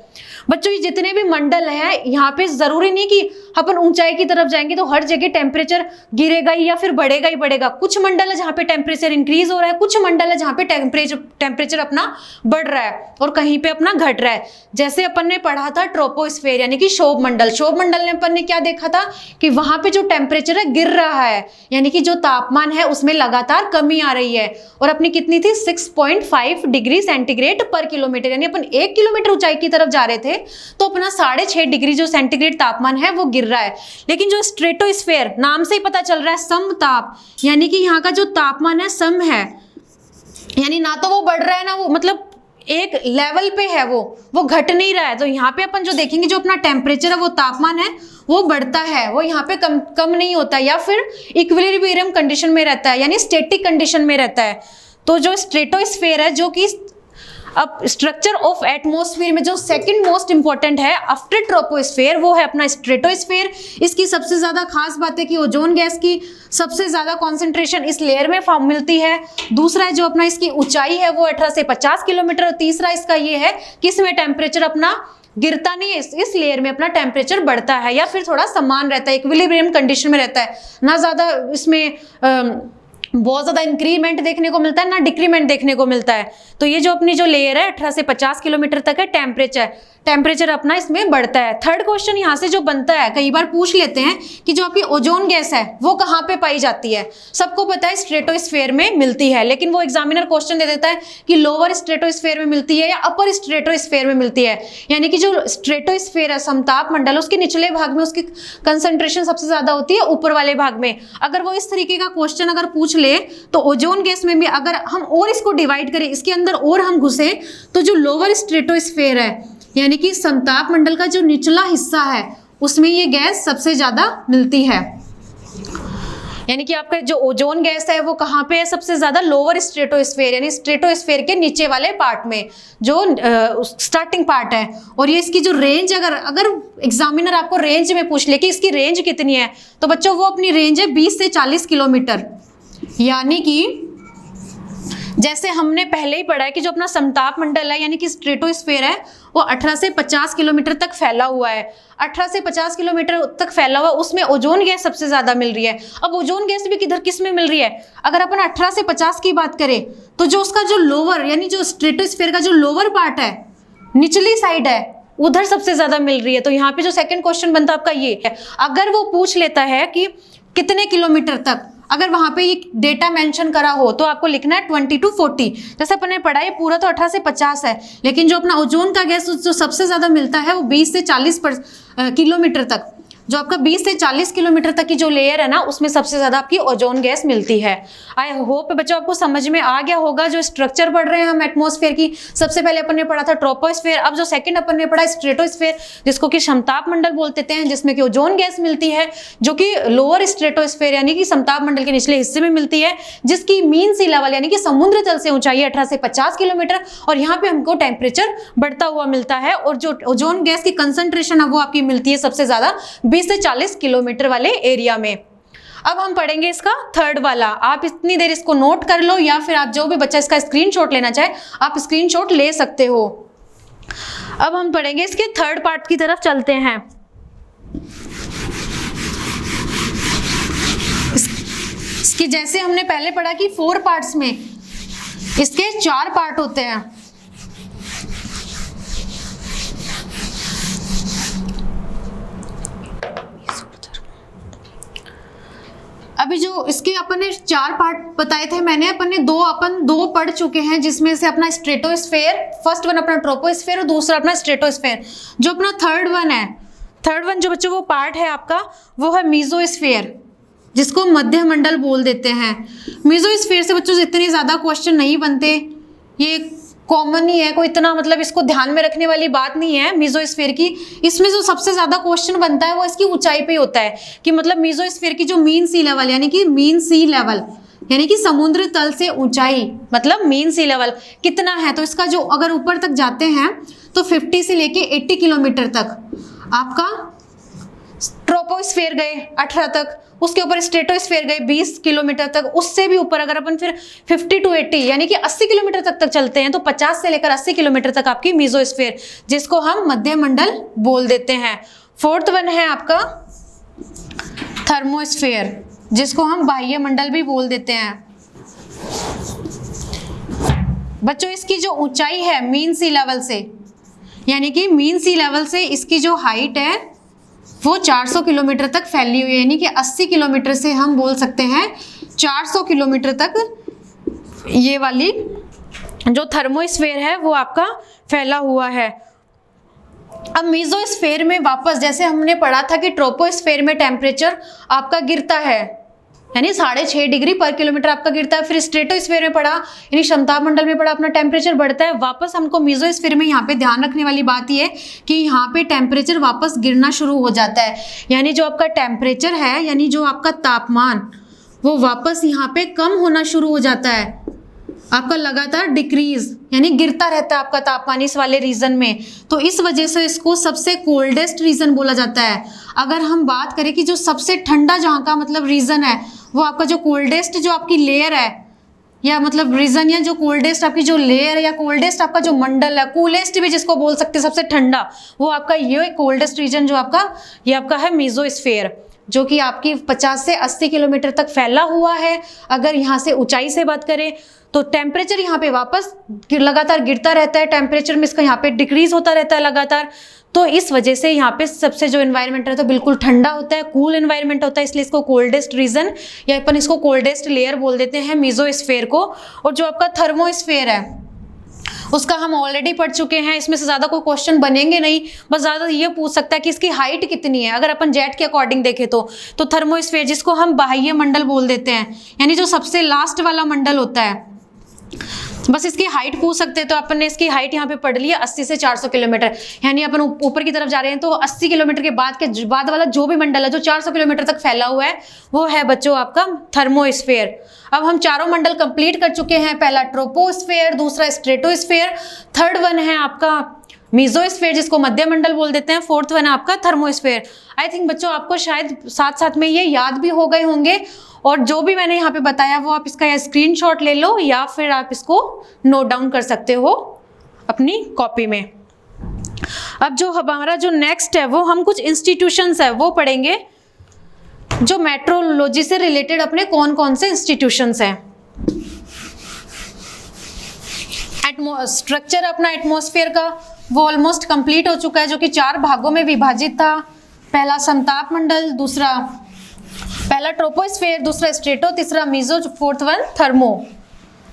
बच्चों ये जितने भी मंडल हैं यहाँ पे जरूरी नहीं कि अपन ऊंचाई की तरफ जाएंगे तो हर जगह टेम्परेचर गिरेगा ही या फिर बढ़ेगा ही बढ़ेगा। कुछ मंडल है जहाँ पे टेम्परेचर इंक्रीज हो रहा है, कुछ मंडल है जहाँ पे टेम्परेचर अपना बढ़ रहा है और कहीं पे अपना घट रहा है। जैसे अपन ने पढ़ा था ट्रोपोस्फेयर यानी कि क्षोभ मंडल, क्षोभ मंडल में अपन ने क्या देखा था कि वहां पे जो टेम्परेचर है गिर रहा है, यानी कि जो तापमान है उसमें लगातार कमी आ रही है। और अपनी कितनी थी? 6.5 डिग्री सेंटीग्रेड पर किलोमीटर। यानी अपन 1 किलोमीटर ऊंचाई की तरफ जा रहे थे तो अपना 6.5 डिग्री जो सेंटीग्रेड तापमान है वो गिर रहा है। लेकिन जो स्ट्रेटोस्फेयर नाम से ही पता चल रहा है समताप, यानी कि यहाँ का जो तापमान है सम है, यानी ना तो वो बढ़ रहा है ना वो मतलब एक लेवल पे है, वो घट नहीं रहा है। तो यहाँ पे अपन जो देखेंगे जो अपना टेम्परेचर है वो तापमान है वो बढ़ता है, वो यहाँ पे कम नहीं होता या फिर इक्विलिब्रियम कंडीशन में रहता है यानी स्टैटिक कंडीशन में रहता है। तो जो स्ट्रेटोस्फेयर है जो कि अब स्ट्रक्चर ऑफ एटमॉस्फेयर में जो सेकंड मोस्ट इंपॉर्टेंट है आफ्टर ट्रोपोस्फेयर वो है अपना स्ट्रेटोस्फेयर। इसकी सबसे ज्यादा खास बात है कि ओजोन गैस की सबसे ज्यादा कॉन्सेंट्रेशन इस लेयर में मिलती है। दूसरा है जो अपना इसकी ऊंचाई है वो 18 से 50 किलोमीटर। और तीसरा इसका ये है कि इसमें टेम्परेचर अपना गिरता नहीं है, इस लेयर में अपना टेम्परेचर बढ़ता है या फिर थोड़ा समान रहता है, इक्विलिब्रियम कंडीशन में रहता है। ना ज्यादा इसमें बहुत ज्यादा इंक्रीमेंट देखने को मिलता है ना डिक्रीमेंट देखने को मिलता है। तो ये जो अपनी जो लेयर है 18 से 50 किलोमीटर तक है, टेम्परेचर अपना इसमें बढ़ता है। थर्ड क्वेश्चन यहाँ से जो बनता है, कई बार पूछ लेते हैं कि जो आपकी ओजोन गैस है वो कहाँ पे पाई जाती है। सबको पता है स्ट्रेटोस्फेयर में मिलती है, लेकिन वो एग्जामिनर क्वेश्चन दे देता है कि लोअर स्ट्रेटोस्फेयर में मिलती है या अपर स्ट्रेटोस्फेयर में मिलती है। यानी कि जो स्ट्रेटोस्फेयर है समताप मंडल उसके निचले भाग में उसकी कंसंट्रेशन सबसे ज्यादा होती है ऊपर वाले भाग में। अगर वो इस तरीके का क्वेश्चन अगर पूछ ले तो ओजोन गैस में भी अगर हम और इसको डिवाइड करें, इसके अंदर और हम घुसे तो जो लोअर स्ट्रेटोस्फेयर है यानी कि समताप मंडल का जो निचला हिस्सा है उसमें ये गैस सबसे ज्यादा मिलती है। यानी कि आपका जो ओजोन गैस है वो कहाँ पे है सबसे ज्यादा? लोअर स्ट्रेटोस्फेयर यानी स्ट्रेटोस्फेयर के नीचे वाले पार्ट में जो स्टार्टिंग पार्ट है। और ये इसकी जो रेंज अगर एग्जामिनर आपको रेंज में पूछ ले कि इसकी रेंज कितनी है तो बच्चों वो अपनी रेंज है 20 से 40 किलोमीटर। यानी कि जैसे हमने पहले ही पढ़ा है कि जो अपना समताप मंडल है यानी कि स्ट्रेटोस्फेयर है वो 18 से 50 किलोमीटर तक फैला हुआ है। 18 से 50 किलोमीटर तक फैला हुआ उसमें ओजोन गैस सबसे ज्यादा मिल रही है। अब ओजोन गैस भी किस में मिल रही है? अगर अपन 18 से 50 की बात करें तो जो उसका जो लोअर यानी जो स्ट्रेटोस्फेयर का जो लोअर पार्ट है निचली साइड है उधर सबसे ज्यादा मिल रही है। तो यहाँ पे जो सेकंड क्वेश्चन बनता है आपका ये है, अगर वो पूछ लेता है कि कितने किलोमीटर तक, अगर वहां पे ये डेटा मेंशन करा हो तो आपको लिखना है 20 to 40। जैसे अपन ने पढ़ा है पूरा तो 18 से 50 है, लेकिन जो अपना ओजोन का गैस जो सबसे ज्यादा मिलता है वो 20 से 40 किलोमीटर तक, जो आपका 20 से 40 किलोमीटर तक की जो लेयर है ना उसमें सबसे ज्यादा आपकी ओजोन गैस मिलती है। आई होप बच्चों आपको समझ में आ गया होगा। जो स्ट्रक्चर पढ़ रहे हैं हम एटमॉस्फेयर की, सबसे पहले अपन ने पढ़ा था ट्रोपोस्फेयर, अब जो सेकंड अपन ने पढ़ा स्ट्रेटोस्फेयर जिसको कि समताप मंडल बोलते हैं, जिसमें कि ओजोन गैस मिलती है जो कि लोअर स्ट्रेटोस्फेयर यानी कि समताप मंडल के निचले हिस्से में मिलती है, जिसकी मीन सी लेवल यानी कि समुद्र तल से ऊंचाई 18 से 50 किलोमीटर और यहाँ पे हमको टेम्परेचर बढ़ता हुआ मिलता है। और जो ओजोन गैस की कंसंट्रेशन है वो आपकी मिलती है सबसे ज्यादा 20 से 40 किलोमीटर वाले एरिया में। अब हम पढ़ेंगे इसका थर्ड वाला। आप इतनी देर इसको नोट कर लो या फिर आप जो भी बच्चा इसका स्क्रीनशॉट लेना चाहे आप स्क्रीनशॉट ले सकते हो। अब हम पढ़ेंगे इसके थर्ड पार्ट की तरफ चलते हैं। इसके जैसे हमने पहले पढ़ा कि 4 पार्ट्स में इसके 4 पार्ट होते हैं। अभी जो इसके अपन ने 4 पार्ट बताए थे मैंने, अपन दो पढ़ चुके हैं, जिसमें से अपना स्ट्रेटोस्फेयर, फर्स्ट वन अपना ट्रोपोस्फेयर और दूसरा अपना स्ट्रेटोस्फेयर। जो अपना थर्ड वन जो बच्चों वो पार्ट है आपका वो है मीजोस्फेयर, जिसको मध्य मंडल बोल देते हैं। मीजोस्फेयर से बच्चों इतने ज्यादा क्वेश्चन नहीं बनते, ये कॉमन ही है, कोई इतना मतलब इसको ध्यान में रखने वाली बात नहीं है मीजोस्फीयर की। इसमें जो सबसे ज्यादा क्वेश्चन बनता है वो इसकी ऊंचाई पे होता है कि मतलब मीजोस्फीयर की जो मीन सी लेवल यानी कि मीन सी लेवल यानी कि समुद्र तल से ऊंचाई मतलब मीन सी लेवल कितना है। तो इसका जो अगर ऊपर तक जाते हैं तो 50 से लेके 80 किलोमीटर तक आपका ट्रोपोस्फेयर गए 18 तक, उसके ऊपर स्ट्रेटोस्फेयर गए 20 किलोमीटर तक, उससे भी ऊपर अगर अपन फिर 50 to 80 यानी कि 80 किलोमीटर तक चलते हैं तो 50 से लेकर 80 किलोमीटर तक आपकी मीजोस्फीयर जिसको हम मध्य मंडल बोल देते हैं। फोर्थ वन है आपका थर्मोस्फेयर जिसको हम बाह्य मंडल भी बोल देते हैं। बच्चों इसकी जो ऊंचाई है मीन सी लेवल से यानी कि मीन सी लेवल से इसकी जो हाइट है वो 400 किलोमीटर तक फैली हुई है, यानी कि 80 किलोमीटर से हम बोल सकते हैं 400 किलोमीटर तक ये वाली जो थर्मोस्फेयर है वो आपका फैला हुआ है। अब मीजोस्फेयर में वापस जैसे हमने पढ़ा था कि ट्रोपोस्फेयर में टेम्परेचर आपका गिरता है यानी 6.5 डिग्री पर किलोमीटर आपका गिरता है, फिर स्ट्रेटोस्फेयर में पढ़ा यानी समताप मंडल में पढ़ा अपना टेम्परेचर बढ़ता है। वापस हमको मीजोस्फेयर में यहाँ पे ध्यान रखने वाली बात ये कि यहाँ पे टेम्परेचर वापस गिरना शुरू हो जाता है, यानी जो आपका टेम्परेचर है यानी जो आपका तापमान वो वापस यहाँ पे कम होना शुरू हो जाता है, आपका लगातार डिक्रीज यानी गिरता रहता है आपका तापमान इस वाले रीजन में। तो इस वजह से इसको सबसे कोल्डेस्ट रीजन बोला जाता है। अगर हम बात करें कि जो सबसे ठंडा जहाँ का मतलब रीजन है वो आपका जो कोल्डेस्ट जो आपकी लेयर है या मतलब रीजन या जो कोल्डेस्ट आपकी जो लेयर है या कोल्डेस्ट आपका जो मंडल है, कूलेस्ट भी जिसको बोल सकते हैं सबसे ठंडा, वो आपका ये कोल्डेस्ट रीजन जो आपका ये आपका है मीजोस्फेयर जो कि आपकी 50 से 80 किलोमीटर तक फैला हुआ है। अगर यहाँ से ऊंचाई से बात करें तो टेम्परेचर यहाँ पे वापस लगातार गिरता रहता है, टेम्परेचर में इसका यहाँ पे डिक्रीज होता रहता है लगातार। तो इस वजह से यहाँ पे सबसे जो एनवायरनमेंट है तो बिल्कुल ठंडा होता है, कूल एनवायरनमेंट होता है, इसलिए इसको कोल्डेस्ट रीजन या अपन इसको कोल्डेस्ट लेयर बोल देते हैं मीजोस्फेयर को। और जो आपका थर्मोस्फेयर है उसका हम ऑलरेडी पढ़ चुके हैं, इसमें से ज़्यादा कोई क्वेश्चन बनेंगे नहीं, बस ज़्यादा ये पूछ सकता है कि इसकी हाइट कितनी है। अगर अपन जेट के अकॉर्डिंग देखें तो थर्मोस्फेयर जिसको हम बाह्य मंडल बोल देते हैं यानी जो सबसे लास्ट वाला मंडल होता है, बस इसकी हाइट पूछ सकते हैं। तो अपन ने इसकी हाइट यहाँ पे पढ़ लिया 80 से 400 किलोमीटर, यानी अपन ऊपर की तरफ जा रहे हैं तो 80 किलोमीटर के बाद वाला जो भी मंडल है जो 400 किलोमीटर तक फैला हुआ है वो है बच्चों आपका थर्मोस्फेयर। अब हम चारों मंडल कंप्लीट कर चुके हैं, पहला ट्रोपोस्फेयर, दूसरा स्ट्रेटोस्फेयर, थर्ड वन है आपका मीजोस्फेयर जिसको मध्य मंडल बोल देते हैं, फोर्थ वन है आपका थर्मोस्फेयर। आई थिंक बच्चों आपको शायद साथ साथ में ये याद भी हो गए होंगे, और जो भी मैंने यहाँ पे बताया वो आप इसका या स्क्रीनशॉट ले लो या फिर आप इसको नोट डाउन कर सकते हो अपनी कॉपी में। अब जो हमारा जो नेक्स्ट है वो हम कुछ इंस्टीट्यूशंस है वो पढ़ेंगे जो मेट्रोलॉजी से रिलेटेड अपने कौन कौन से इंस्टीट्यूशंस हैं। स्ट्रक्चर अपना एटमॉस्फेयर का वो ऑलमोस्ट कंप्लीट हो चुका है जो कि 4 भागों में विभाजित था। पहला समताप मंडल, पहला ट्रोपोस्फेयर, दूसरा स्ट्रेटो, तीसरा मीजो, फोर्थ वन थर्मो।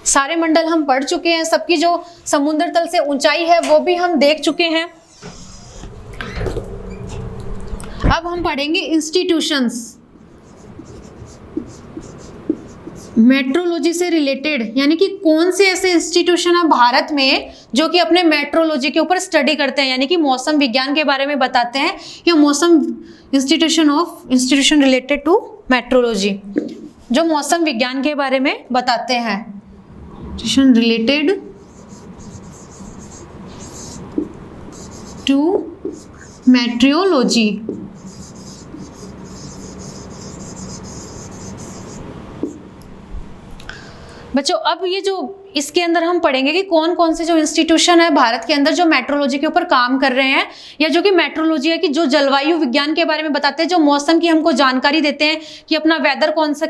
सारे मंडल हम पढ़ चुके हैं, सबकी जो समुद्र तल से ऊंचाई है वो भी हम देख चुके हैं। अब हम पढ़ेंगे इंस्टीट्यूशंस मेट्रोलॉजी से रिलेटेड, यानी कि कौन से ऐसे इंस्टीट्यूशन है भारत में जो कि अपने मेट्रोलॉजी के ऊपर स्टडी करते हैं, यानी कि मौसम विज्ञान के बारे में बताते हैं, या मौसम इंस्टीट्यूशन रिलेटेड टू मेट्रोलॉजी जो मौसम विज्ञान के बारे में बताते हैं, रिलेटेड टू मेट्रोलॉजी। बच्चों अब ये जो इसके अंदर हम पढ़ेंगे कि कौन कौन से जो इंस्टीट्यूशन है भारत के अंदर जो मेट्रोलॉजी के ऊपर काम कर रहे हैं, या जो कि मेट्रोलॉजी है कि जो जलवायु विज्ञान के बारे में बताते हैं, जो मौसम की हमको जानकारी देते हैं कि अपना वेदर कौन सा,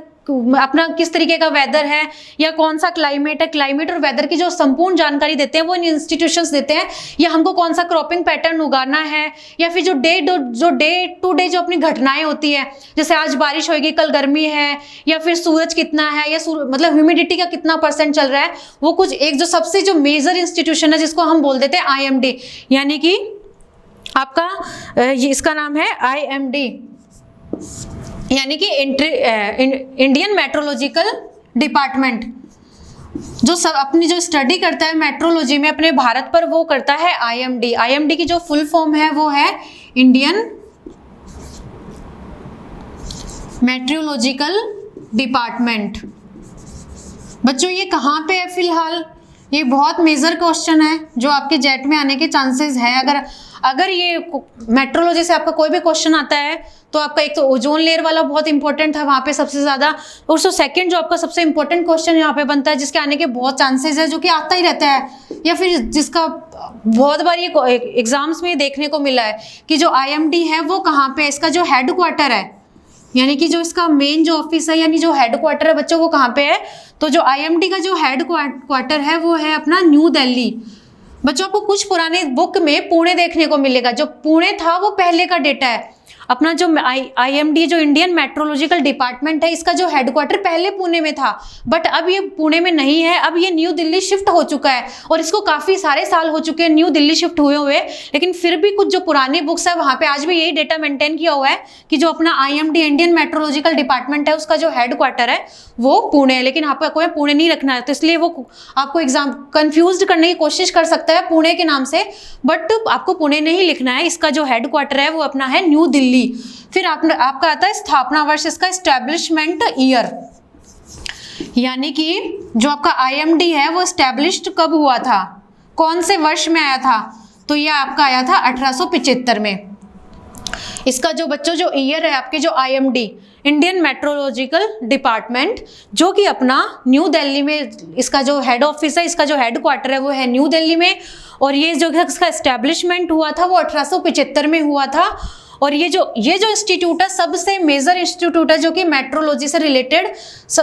अपना किस तरीके का वेदर है या कौन सा क्लाइमेट है, क्लाइमेट और वेदर की जो संपूर्ण जानकारी देते हैं वो इन इंस्टीट्यूशंस देते हैं। या हमको कौन सा क्रॉपिंग पैटर्न उगाना है, या फिर जो डे टू डे जो अपनी घटनाएं होती है, जैसे आज बारिश होगी, कल गर्मी है, या फिर सूरज कितना है, या मतलब ह्यूमिडिटी का कितना % चल रहा है, वो कुछ एक जो सबसे जो मेजर इंस्टीट्यूशन है जिसको हम बोल देते हैं IMD, यानी कि आपका इसका नाम है IMD, यानी कि इंडियन मेट्रोलॉजिकल डिपार्टमेंट। जो सब अपनी जो स्टडी करता है मेट्रोलॉजी में अपने भारत पर, वो करता है IMD। IMD की जो फुल फॉर्म है वो है इंडियन मेट्रोलॉजिकल डिपार्टमेंट। बच्चों ये कहाँ पे है फिलहाल? ये बहुत मेजर क्वेश्चन है जो आपके जेट में आने के चांसेस है। अगर ये मेट्रोलॉजी से आपका कोई भी क्वेश्चन आता है तो आपका एक तो ओजोन लेयर वाला बहुत इंपॉर्टेंट था वहाँ पे सबसे ज़्यादा, और सेकंड जो आपका सबसे इंपॉर्टेंट क्वेश्चन यहाँ पे बनता है जिसके आने के बहुत चांसेस है, जो कि आता ही रहता है, या फिर जिसका बहुत बार ये एग्जाम्स में देखने को मिला है कि जो IMD है वो कहाँ पे, इसका जो हेड क्वार्टर है, यानी कि जो इसका मेन जो ऑफिस है यानी जो हेड क्वार्टर है बच्चों वो कहाँ पे है? तो जो IMD का जो हेड क्वार्टर है वो है अपना न्यू दिल्ली। बच्चों आपको कुछ पुराने बुक में पुणे देखने को मिलेगा, जो पुणे था वो पहले का डेटा है। अपना जो IMD जो इंडियन मेट्रोलॉजिकल डिपार्टमेंट है इसका जो हेडक्वार्टर पहले पुणे में था, बट अब ये पुणे में नहीं है, अब ये न्यू दिल्ली शिफ्ट हो चुका है और इसको काफ़ी सारे साल हो चुके हैं न्यू दिल्ली शिफ्ट हुए, लेकिन फिर भी कुछ जो पुरानी बुक्स है वहाँ पे आज भी यही डेटा मेंटेन किया हुआ है कि जो अपना IMD इंडियन मेट्रोलॉजिकल डिपार्टमेंट है उसका जो हेडक्वार्टर है वो पुणे है। लेकिन यहाँ पर कोई पुणे नहीं रखना है, तो इसलिए वो आपको एग्जाम कन्फ्यूज करने की कोशिश कर सकता है पुणे के नाम से, बट आपको पुणे नहीं लिखना है। इसका जो हेडक्वार्टर है वो अपना है न्यू दिल्ली। फिर आपका आता है स्थापना वर्ष, इसका एस्टेब्लिशमेंट ईयर, यानी कि जो आपका IMD है वो एस्टेब्लिश्ड कब हुआ था, कौन से वर्ष में आया था? तो ये आपका आया था 1875 में। इसका जो बच्चों जो ईयर है आपके जो IMD इंडियन मेट्रोलॉजिकल डिपार्टमेंट जो कि अपना न्यू दिल्ली में, इसका जो हेड ऑफिस है, इसका जो हेड क्वार्टर है वो है न्यू दिल्ली में, और ये जो इसका एस्टेब्लिशमेंट हुआ था वो 1875 में हुआ था। और ये जो इंस्टीट्यूट है सबसे मेजर इंस्टीट्यूट है जो कि मेट्रोलॉजी से रिलेटेड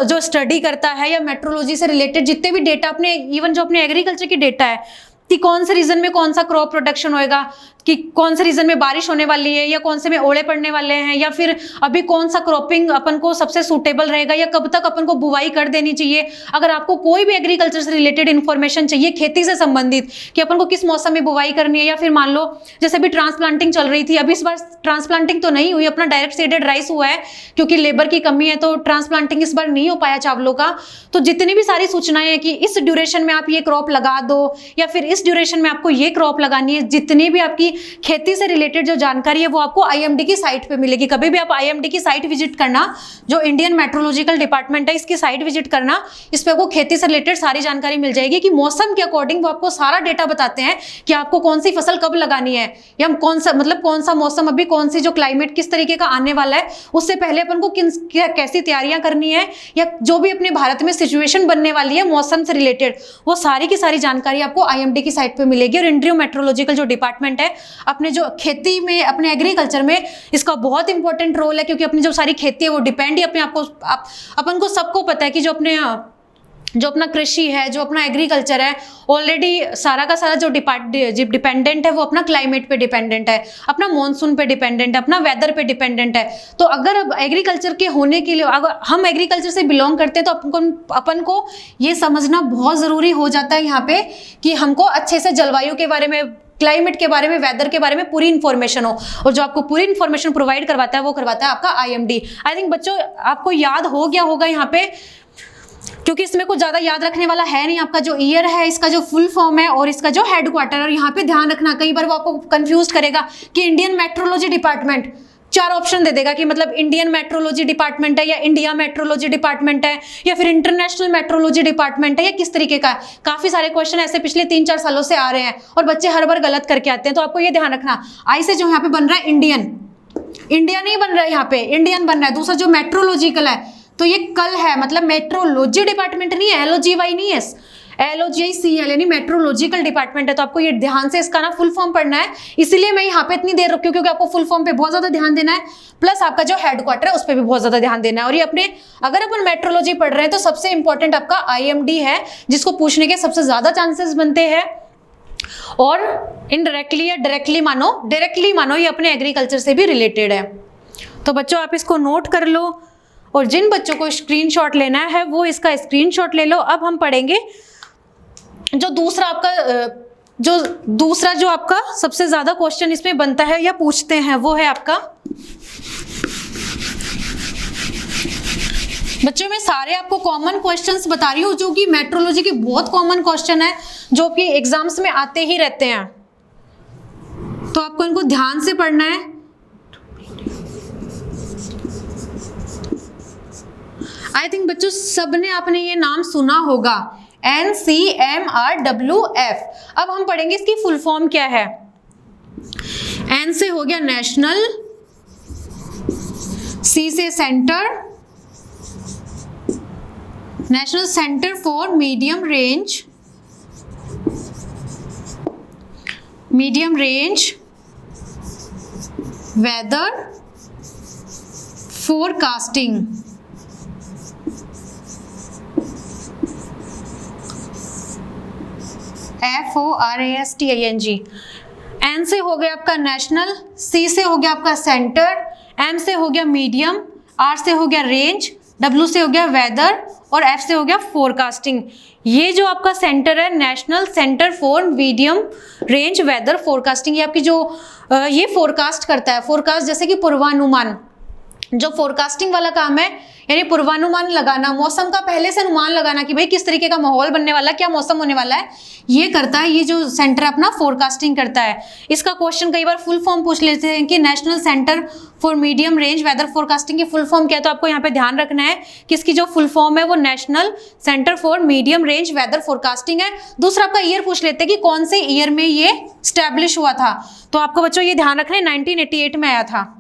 जो स्टडी करता है, या मेट्रोलॉजी से रिलेटेड जितने भी डेटा अपने इवन जो अपने एग्रीकल्चर की डेटा है कि कौन से रीजन में कौन सा क्रॉप प्रोडक्शन होएगा, कि कौन से रीजन में बारिश होने वाली है या कौन से में ओले पड़ने वाले हैं, या फिर अभी कौन सा क्रॉपिंग अपन को सबसे सूटेबल रहेगा, या कब तक अपन को बुवाई कर देनी चाहिए। अगर आपको कोई भी एग्रीकल्चर से रिलेटेड इन्फॉर्मेशन चाहिए खेती से संबंधित कि अपन को किस मौसम में बुवाई करनी है, या फिर मान लो जैसे अभी ट्रांसप्लांटिंग चल रही थी, अभी इस बार ट्रांसप्लांटिंग तो नहीं हुई, अपना डायरेक्ट सीडेड राइस हुआ है क्योंकि लेबर की कमी है, तो ट्रांसप्लांटिंग इस बार नहीं हो पाया चावलों का। तो जितनी भी सारी सूचनाएं हैं कि इस ड्यूरेशन में आप ये क्रॉप लगा दो या फिर इस ड्यूरेशन में आपको ये क्रॉप लगानी है, जितनी भी आपकी खेती से रिलेटेड जो जानकारी है वो आपको IMD की साइट पे मिलेगी। कभी भी आप IMD की साइट विजिट करना, जो इंडियन मेट्रोलॉजिकल डिपार्टमेंट है इसकी साइट विजिट करना, इस पे आपको खेती से रिलेटेड सारी जानकारी मिल जाएगी कि मौसम के अकॉर्डिंग वो आपको सारा डेटा बताते हैं कि आपको कौन सी फसल कब लगानी है, या कौन सा मौसम अभी कौन सी जो क्लाइमेट किस तरीके का आने वाला है, उससे पहले अपन को कैसी तैयारियां करनी है, या जो भी अपने भारत में सिचुएशन बनने वाली है मौसम से रिलेटेड, वो सारी की सारी जानकारी आपको IMD की साइट पे मिलेगी। और इंडियन मेट्रोलॉजिकल जो डिपार्टमेंट है अपने जो खेती में, अपने एग्रीकल्चर में इसका बहुत इंपॉर्टेंट रोल है, क्योंकि अपनी जो सारी खेती है वो डिपेंड ही अपने आपको अपन को सबको पता है कि जो अपना कृषि है, जो अपना एग्रीकल्चर है, ऑलरेडी सारा का सारा जो डिपेंडेंट है वो अपना क्लाइमेट पे डिपेंडेंट है, अपना मॉनसून पे डिपेंडेंट है, अपना वेदर पे डिपेंडेंट है। तो अगर अब एग्रीकल्चर के होने के लिए, अगर हम एग्रीकल्चर से बिलोंग करते हैं तो अपन को ये समझना बहुत ज़रूरी हो जाता है यहाँ पे कि हमको अच्छे से जलवायु के बारे में, क्लाइमेट के बारे में, वेदर के बारे में पूरी इन्फॉर्मेशन हो, और जो आपको पूरी इन्फॉर्मेशन प्रोवाइड करवाता है वो करवाता है आपका IMD। आई थिंक बच्चों आपको याद हो गया होगा यहाँ पे, क्योंकि इसमें कुछ ज़्यादा याद रखने वाला है नहीं। आपका जो ईयर है, इसका जो फुल फॉर्म है और इसका जो हेडक्वार्टर, और यहाँ पे ध्यान रखना कई बार वो आपको कंफ्यूज करेगा कि इंडियन मेट्रोलॉजी डिपार्टमेंट 4 ऑप्शन दे देगा कि मतलब इंडियन मेट्रोलॉजी डिपार्टमेंट है, या इंडिया मेट्रोलॉजी डिपार्टमेंट है, या फिर इंटरनेशनल मेट्रोलॉजी डिपार्टमेंट है, या किस तरीके का है। काफ़ी सारे क्वेश्चन ऐसे पिछले 3-4 सालों से आ रहे हैं और बच्चे हर बार गलत करके आते हैं। तो आपको ये ध्यान रखना, आई से जो यहाँ पे बन रहा है इंडिया नहीं बन रहा है, यहाँ पे इंडियन बन रहा है। दूसरा जो मेट्रोलॉजिकल है तो ये कल है, मतलब मेट्रोलॉजी डिपार्टमेंट नहीं है, LOGY नहीं है, LOGICL यानी मेट्रोलॉजिकल डिपार्टमेंट है। तो आपको ये ध्यान से इसका ना फुल फॉर्म पढ़ना है, इसीलिए मैं यहाँ पे इतनी देर रुकी हूँ क्योंकि आपको फुल फॉर्म पे बहुत ज्यादा ध्यान देना है, प्लस आपका जो हेडक्वार्टर है उस पर भी बहुत ज्यादा ध्यान देना है। और ये अपने अगर अपन मेट्रोलॉजी पढ़ रहे हैं तो सबसे इंपॉर्टेंट आपका IMD है, जिसको पूछने के सबसे ज्यादा चांसेस बनते हैं। और इनडायरेक्टली या डायरेक्टली मानो ये अपने एग्रीकल्चर से भी रिलेटेड है। तो बच्चों आप इसको नोट कर लो, और जिन बच्चों को स्क्रीनशॉट लेना है वो इसका स्क्रीनशॉट ले लो। अब हम पढ़ेंगे जो दूसरा जो आपका सबसे ज्यादा क्वेश्चन इसमें बनता है या पूछते हैं वो है आपका बच्चों मैं सारे आपको कॉमन क्वेश्चंस बता रही हूँ जो कि मेट्रोलॉजी के बहुत कॉमन क्वेश्चन है जो कि एग्जाम्स में आते ही रहते हैं, तो आपको इनको ध्यान से पढ़ना है। आई थिंक बच्चों सबने आपने ये नाम सुना होगा, NCMRWF। अब हम पढ़ेंगे इसकी फुल फॉर्म क्या है। N से हो गया नेशनल, C से centre, national centre for medium range weather forecasting. FORASTING। N से हो गया आपका नेशनल, C से हो गया आपका सेंटर, M से हो गया मीडियम, R से हो गया रेंज, W से हो गया वेदर और F से हो गया फोरकास्टिंग। ये जो आपका सेंटर है national centre for medium range weather forecasting, ये आपकी जो ये फोरकास्ट करता है। फोरकास्ट जैसे कि पूर्वानुमान, जो फोरकास्टिंग वाला काम है यानी पूर्वानुमान लगाना, मौसम का पहले से अनुमान लगाना कि भाई किस तरीके का माहौल बनने वाला है, क्या मौसम होने वाला है, ये करता है। ये जो सेंटर अपना फोरकास्टिंग करता है। इसका क्वेश्चन कई बार फुल फॉर्म पूछ लेते हैं कि national centre for medium range weather forecasting की फुल फॉर्म क्या है, तो आपको यहाँ पे ध्यान रखना है कि इसकी जो फुल फॉर्म है वो national centre for medium range weather forecasting है। दूसरा आपका ईयर पूछ लेते हैं कि कौन से ईयर में ये स्टैब्लिश हुआ था, तो आपको बच्चों ये ध्यान रखना है 1988 में आया था।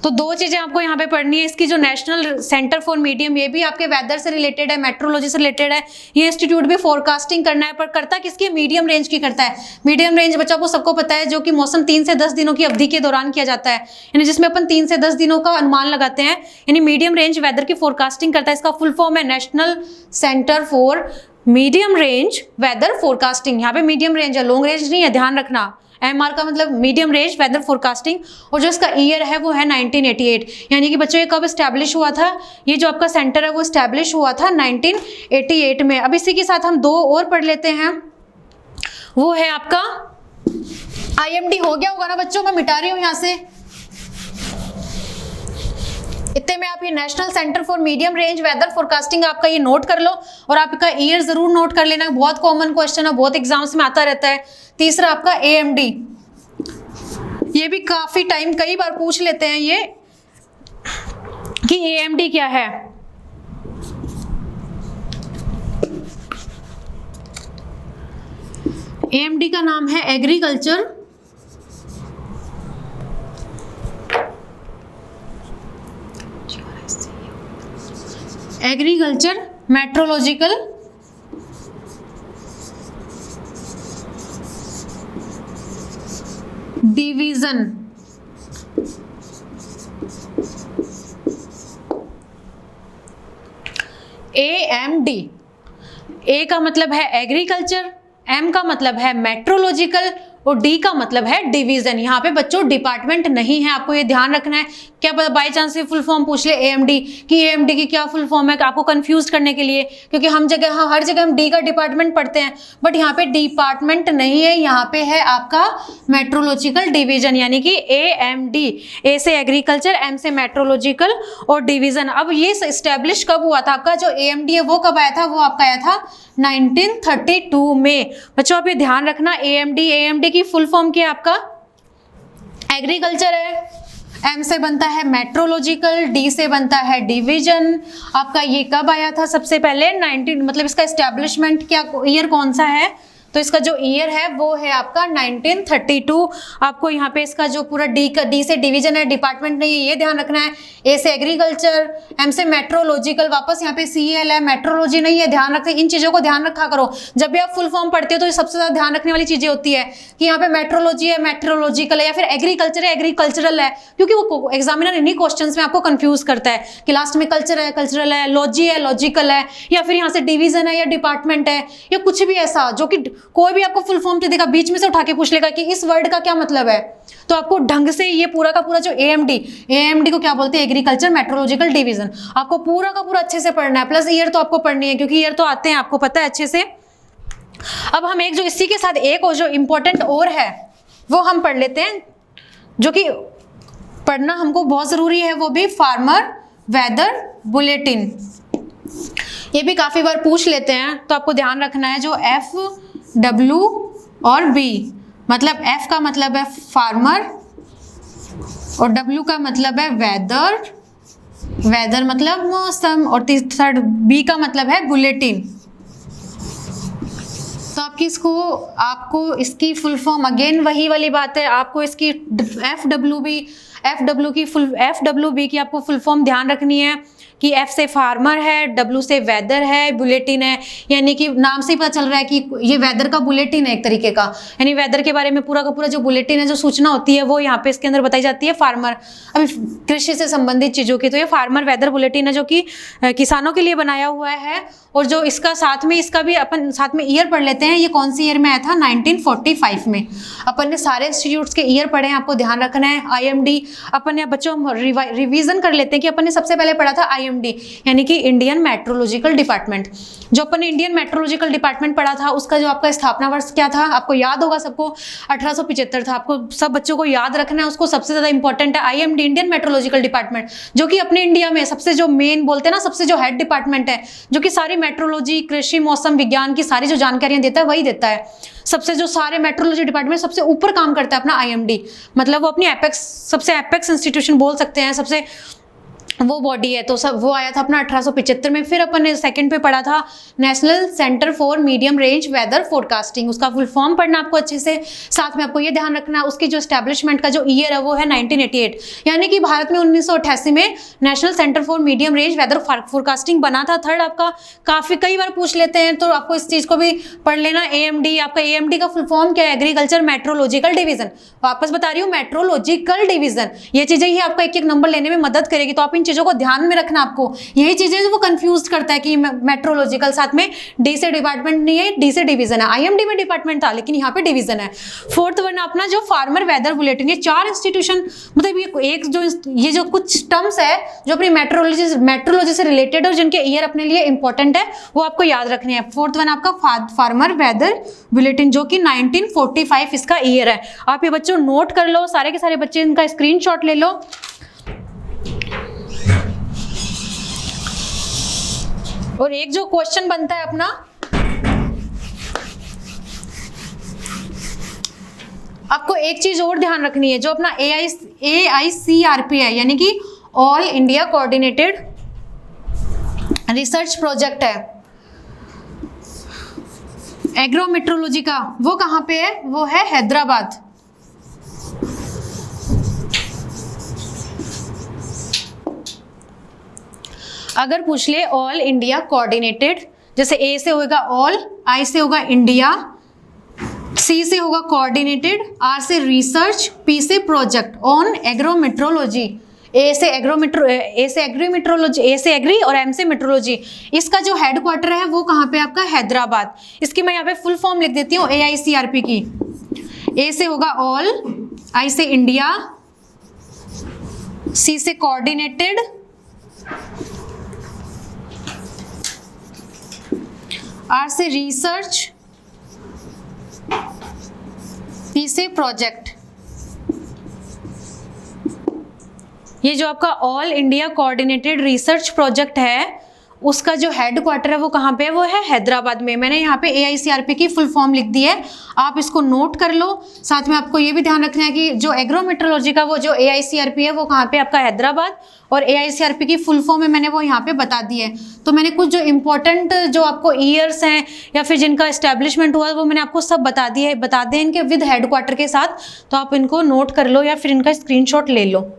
तो दो चीजें आपको यहाँ पे पढ़नी है। इसकी जो नेशनल सेंटर फॉर मीडियम, ये भी आपके वेदर से रिलेटेड है, मेट्रोलॉजी से रिलेटेड है। ये इंस्टीट्यूट भी फोरकास्टिंग करना है, पर करता किसकी, मीडियम रेंज की करता है। मीडियम रेंज बच्चों को सबको पता है जो कि मौसम 3 से 10 दिनों की अवधि के दौरान किया जाता है, यानी जिसमें अपन 3 से 10 दिनों का अनुमान लगाते हैं, यानी मीडियम रेंज वेदर की फोरकास्टिंग करता है। इसका फुल फॉर्म है national centre for medium range weather forecasting. यहाँ पे मीडियम रेंज है, लॉन्ग रेंज नहीं है, ध्यान रखना। MR का मतलब मीडियम रेंज वेदर फोरकास्टिंग, और जो इसका ईयर है वो है 1988, यानी कि बच्चों ये कब स्टैब्लिश हुआ था, ये जो आपका सेंटर है वो स्टैब्लिश हुआ था 1988 में। अब इसी के साथ हम दो और पढ़ लेते हैं, वो है आपका IMD। हो गया होगा ना बच्चों, मैं मिटा रही हूँ यहाँ से, इतने में आप ये national centre for medium range weather forecasting आपका ये नोट कर लो, और आपका ईयर जरूर नोट कर लेना, बहुत कॉमन क्वेश्चन है, बहुत एग्जाम्स में आता रहता है। तीसरा आपका AMD, ये भी काफी टाइम कई बार पूछ लेते हैं ये कि AMD क्या है। AMD का नाम है agriculture meteorological division. AMD, A का मतलब है एग्रीकल्चर, M का मतलब है मेट्रोलॉजिकल और D का मतलब है डिवीजन। यहाँ पे बच्चों डिपार्टमेंट नहीं है, आपको ये ध्यान रखना है। क्या पता बाई चांस से फुल फॉर्म पूछ ले AMD कि AMD की क्या फुल फॉर्म है, आपको कंफ्यूज करने के लिए, क्योंकि हर जगह हम D का डिपार्टमेंट पढ़ते हैं, बट यहाँ पे डिपार्टमेंट नहीं है, यहाँ पे है आपका मेट्रोलॉजिकल डिवीजन, यानी कि AMD। A से एग्रीकल्चर, M से मेट्रोलॉजिकल और डिवीजन। अब ये स्टैब्लिश कब हुआ था आपका, जो AMD है वो कब आया था, वो आपका आया था 1932 में। बच्चों आप ये ध्यान रखना, AMD की फुल फॉर्म क्या है आपका, एग्रीकल्चर है, M से बनता है मेट्रोलॉजिकल, D से बनता है डिवीजन। आपका ये कब आया था, सबसे पहले 19, मतलब इसका एस्टैब्लिशमेंट क्या ईयर कौन सा है, तो इसका जो ईयर है वो है आपका 1932। आपको यहाँ पे इसका जो पूरा D से डिवीजन है, डिपार्टमेंट नहीं है, ये ध्यान रखना है। A से एग्रीकल्चर, M से मेट्रोलॉजिकल, वापस यहाँ पे CL है, मेट्रोलॉजी नहीं है, ध्यान रखते, इन चीज़ों को ध्यान रखा करो। जब भी आप फुल फॉर्म पढ़ते हो तो ये सबसे ज़्यादा ध्यान रखने वाली चीज़ें होती है कि यहाँ पे मेट्रोलॉजी है, मेट्रोलॉजिकल है, या फिर एग्रीकल्चर है, एग्रीकल्चरल है, क्योंकि वो एग्जामिनर इन्हीं क्वेश्चन में आपको कंफ्यूज करता है कि लास्ट में कल्चर है, कल्चरल है, लॉजी है, लॉजिकल है, या फिर यहाँ से डिवीजन है या डिपार्टमेंट है, या कुछ भी ऐसा जो कि कोई भी आपको फुल फॉर्म देगा बीच में से उठा के पूछ लेगा कि इस वर्ड का क्या मतलब है। तो आपको ढंग से ये पूरा का पूरा जो AMD को क्या बोलते हैं, एग्रीकल्चर मेट्रोलॉजिकल डिवीजन, आपको पूरा का पूरा अच्छे से पढ़ना है। प्लस ईयर तो आपको पढ़नी है, क्योंकि ईयर तो आते हैं, आपको पता है अच्छे से। अब हम एक जो इसी के साथ एक और जो इम्पोर्टेंट और है वो हम पढ़ लेते हैं, जो कि पढ़ना हमको बहुत जरूरी है, वो भी फार्मर वेदर बुलेटिन। ये भी काफ़ी बार पूछ लेते हैं, तो आपको ध्यान रखना है जो एफ, डब्ल्यू और बी, मतलब एफ का मतलब है फार्मर और डब्ल्यू का मतलब है वेदर, वेदर मतलब मौसम, और थर्ड बी का मतलब है बुलेटिन। तो आपको इसकी फुल फॉर्म अगेन वही वाली बात है, आपको इसकी एफ डब्ल्यू बी की आपको फुल फॉर्म ध्यान रखनी है कि एफ से फार्मर है, डब्ल्यू से वेदर है, बुलेटिन है, यानी कि नाम से ही पता चल रहा है कि ये वेदर का बुलेटिन है एक तरीके का, यानी वेदर के बारे में पूरा का पूरा जो बुलेटिन है, जो सूचना होती है, वो यहाँ पे इसके अंदर बताई जाती है फार्मर, अभी कृषि से संबंधित चीज़ों की। तो ये फार्मर वेदर बुलेटिन है जो कि किसानों के लिए बनाया हुआ है। और जो इसका साथ में इसका भी अपन साथ में ईयर पढ़ लेते हैं, ये कौन सी ईयर में आया था, 1945 में। अपन ने सारे इंस्टीट्यूट्स के ईयर पढ़े हैं, आपको ध्यान रखना है। IMD अपन ने बच्चों रिवीजन कर लेते हैं कि अपन ने सबसे पहले पढ़ा था IMD, यानी कि इंडियन मेट्रोलॉजिकल डिपार्टमेंट। जो अपन ने इंडियन मेट्रोलॉजिकल डिपार्टमेंट पढ़ा था, उसका जो आपका स्थापना वर्ष क्या था, आपको याद होगा सबको, 1875 था। आपको सब बच्चों को याद रखना है, उसको सबसे ज़्यादा इंपॉर्टेंट है IMD, इंडियन मेट्रोलॉजिकल डिपार्टमेंट, जो कि अपने इंडिया में सबसे जो मेन बोलते हैं ना, सबसे जो हेड डिपार्टमेंट है, जो कि सारी मेट्रोलॉजी, कृषि, मौसम विज्ञान की सारी जो जानकारियां देता है, वही देता है। सबसे जो सारे मेट्रोलॉजी डिपार्टमेंट सबसे ऊपर काम करता है अपना IMD, मतलब वो अपनी एपेक्स, सबसे एपेक्स इंस्टीट्यूशन बोल सकते हैं, सबसे वो बॉडी है। तो सब वो आया था अपना 1875 में। फिर अपन ने सेकंड पे पढ़ा था national centre for medium range weather forecasting, उसका फुल फॉर्म पढ़ना आपको अच्छे से। साथ में आपको ये ध्यान रखना, उसकी जो एस्टेब्लिशमेंट का जो ईयर है वो है 1988, यानी कि भारत में 1988 में national centre for medium range weather forecasting बना था। थर्ड आपका काफ़ी कई बार पूछ लेते हैं, तो आपको इस चीज़ को भी पढ़ लेना। AMD, आपका AMD का फुल फॉर्म क्या है, एग्रीकल्चर मेट्रोलॉजिकल डिवीजन। वापस बता रही हूँ, मेट्रोलॉजिकल डिवीजन। ये चीज़ें ही आपको एक एक नंबर लेने में मदद करेगी, तो आप इन चीज़ों को ध्यान में रखना। आपको यही चीजें वो कंफ्यूज करता है कि मेट्रोलॉजिकल साथ में डी से डिपार्टमेंट नहीं है, डी से डिवीजन है। IMD में डिपार्टमेंट था, लेकिन यहाँ पे डिवीजन है। फोर्थ वन अपना जो फार्मर वेदर बुलेटिन, ये 4 इंस्टीट्यूशन, मतलब ये जो कुछ टर्म्स है जो अपनी मेट्रोलॉजी से रिलेटेड और जिनके ईयर अपने लिए इंपॉर्टेंट है, वो आपको याद रखने हैं। फोर्थ वन आपका फार्मर वेदर बुलेटिन, जो कि 1945 इसका ईयर है। आप ये बच्चों नोट कर लो, सारे के सारे बच्चे इनका स्क्रीनशॉट ले लो। और एक जो क्वेश्चन बनता है अपना, आपको एक चीज और ध्यान रखनी है, जो अपना AICRP है, यानी कि all India coordinated research project है एग्रोमेट्रोलॉजी का, वो कहाँ पे है, वो है हैदराबाद। अगर पूछ ले ऑल इंडिया कोऑर्डिनेटेड, जैसे A से होगा ऑल, I से होगा इंडिया, C से होगा कोऑर्डिनेटेड, R से रिसर्च, P से प्रोजेक्ट ऑन एग्रोमेट्रोलॉजी, A से एग्रीमेट्रोलॉजी, A से एग्री और M से मेट्रोलॉजी। इसका जो हेडक्वार्टर है वो कहाँ पे आपका, हैदराबाद। इसकी मैं यहाँ पे फुल फॉर्म लिख देती हूँ AICRP की। A से होगा ऑल, I से इंडिया, C से कोऑर्डिनेटेड, R से रिसर्च, P से प्रोजेक्ट। ये जो आपका all India coordinated research project है, उसका जो हेडक्वार्टर है वो कहाँ पे है, वो है हैदराबाद में। मैंने यहाँ पे AICRP की फुल फॉर्म लिख दी है, आप इसको नोट कर लो। साथ में आपको ये भी ध्यान रखना है कि जो एग्रोमेट्रोलॉजी का वो जो AICRP है वो कहाँ पे आपका हैदराबाद, और AICRP की फुल फॉर्म है मैंने वो यहाँ पे बता दी है। तो मैंने कुछ जो इंपॉर्टेंट जो आपको ईयर्स हैं या फिर जिनका एस्टेब्लिशमेंट हुआ वो मैंने आपको सब बता दें इनके विद हेडक्वार्टर के साथ, तो आप इनको नोट कर लो या फिर इनका स्क्रीनशॉट ले लो।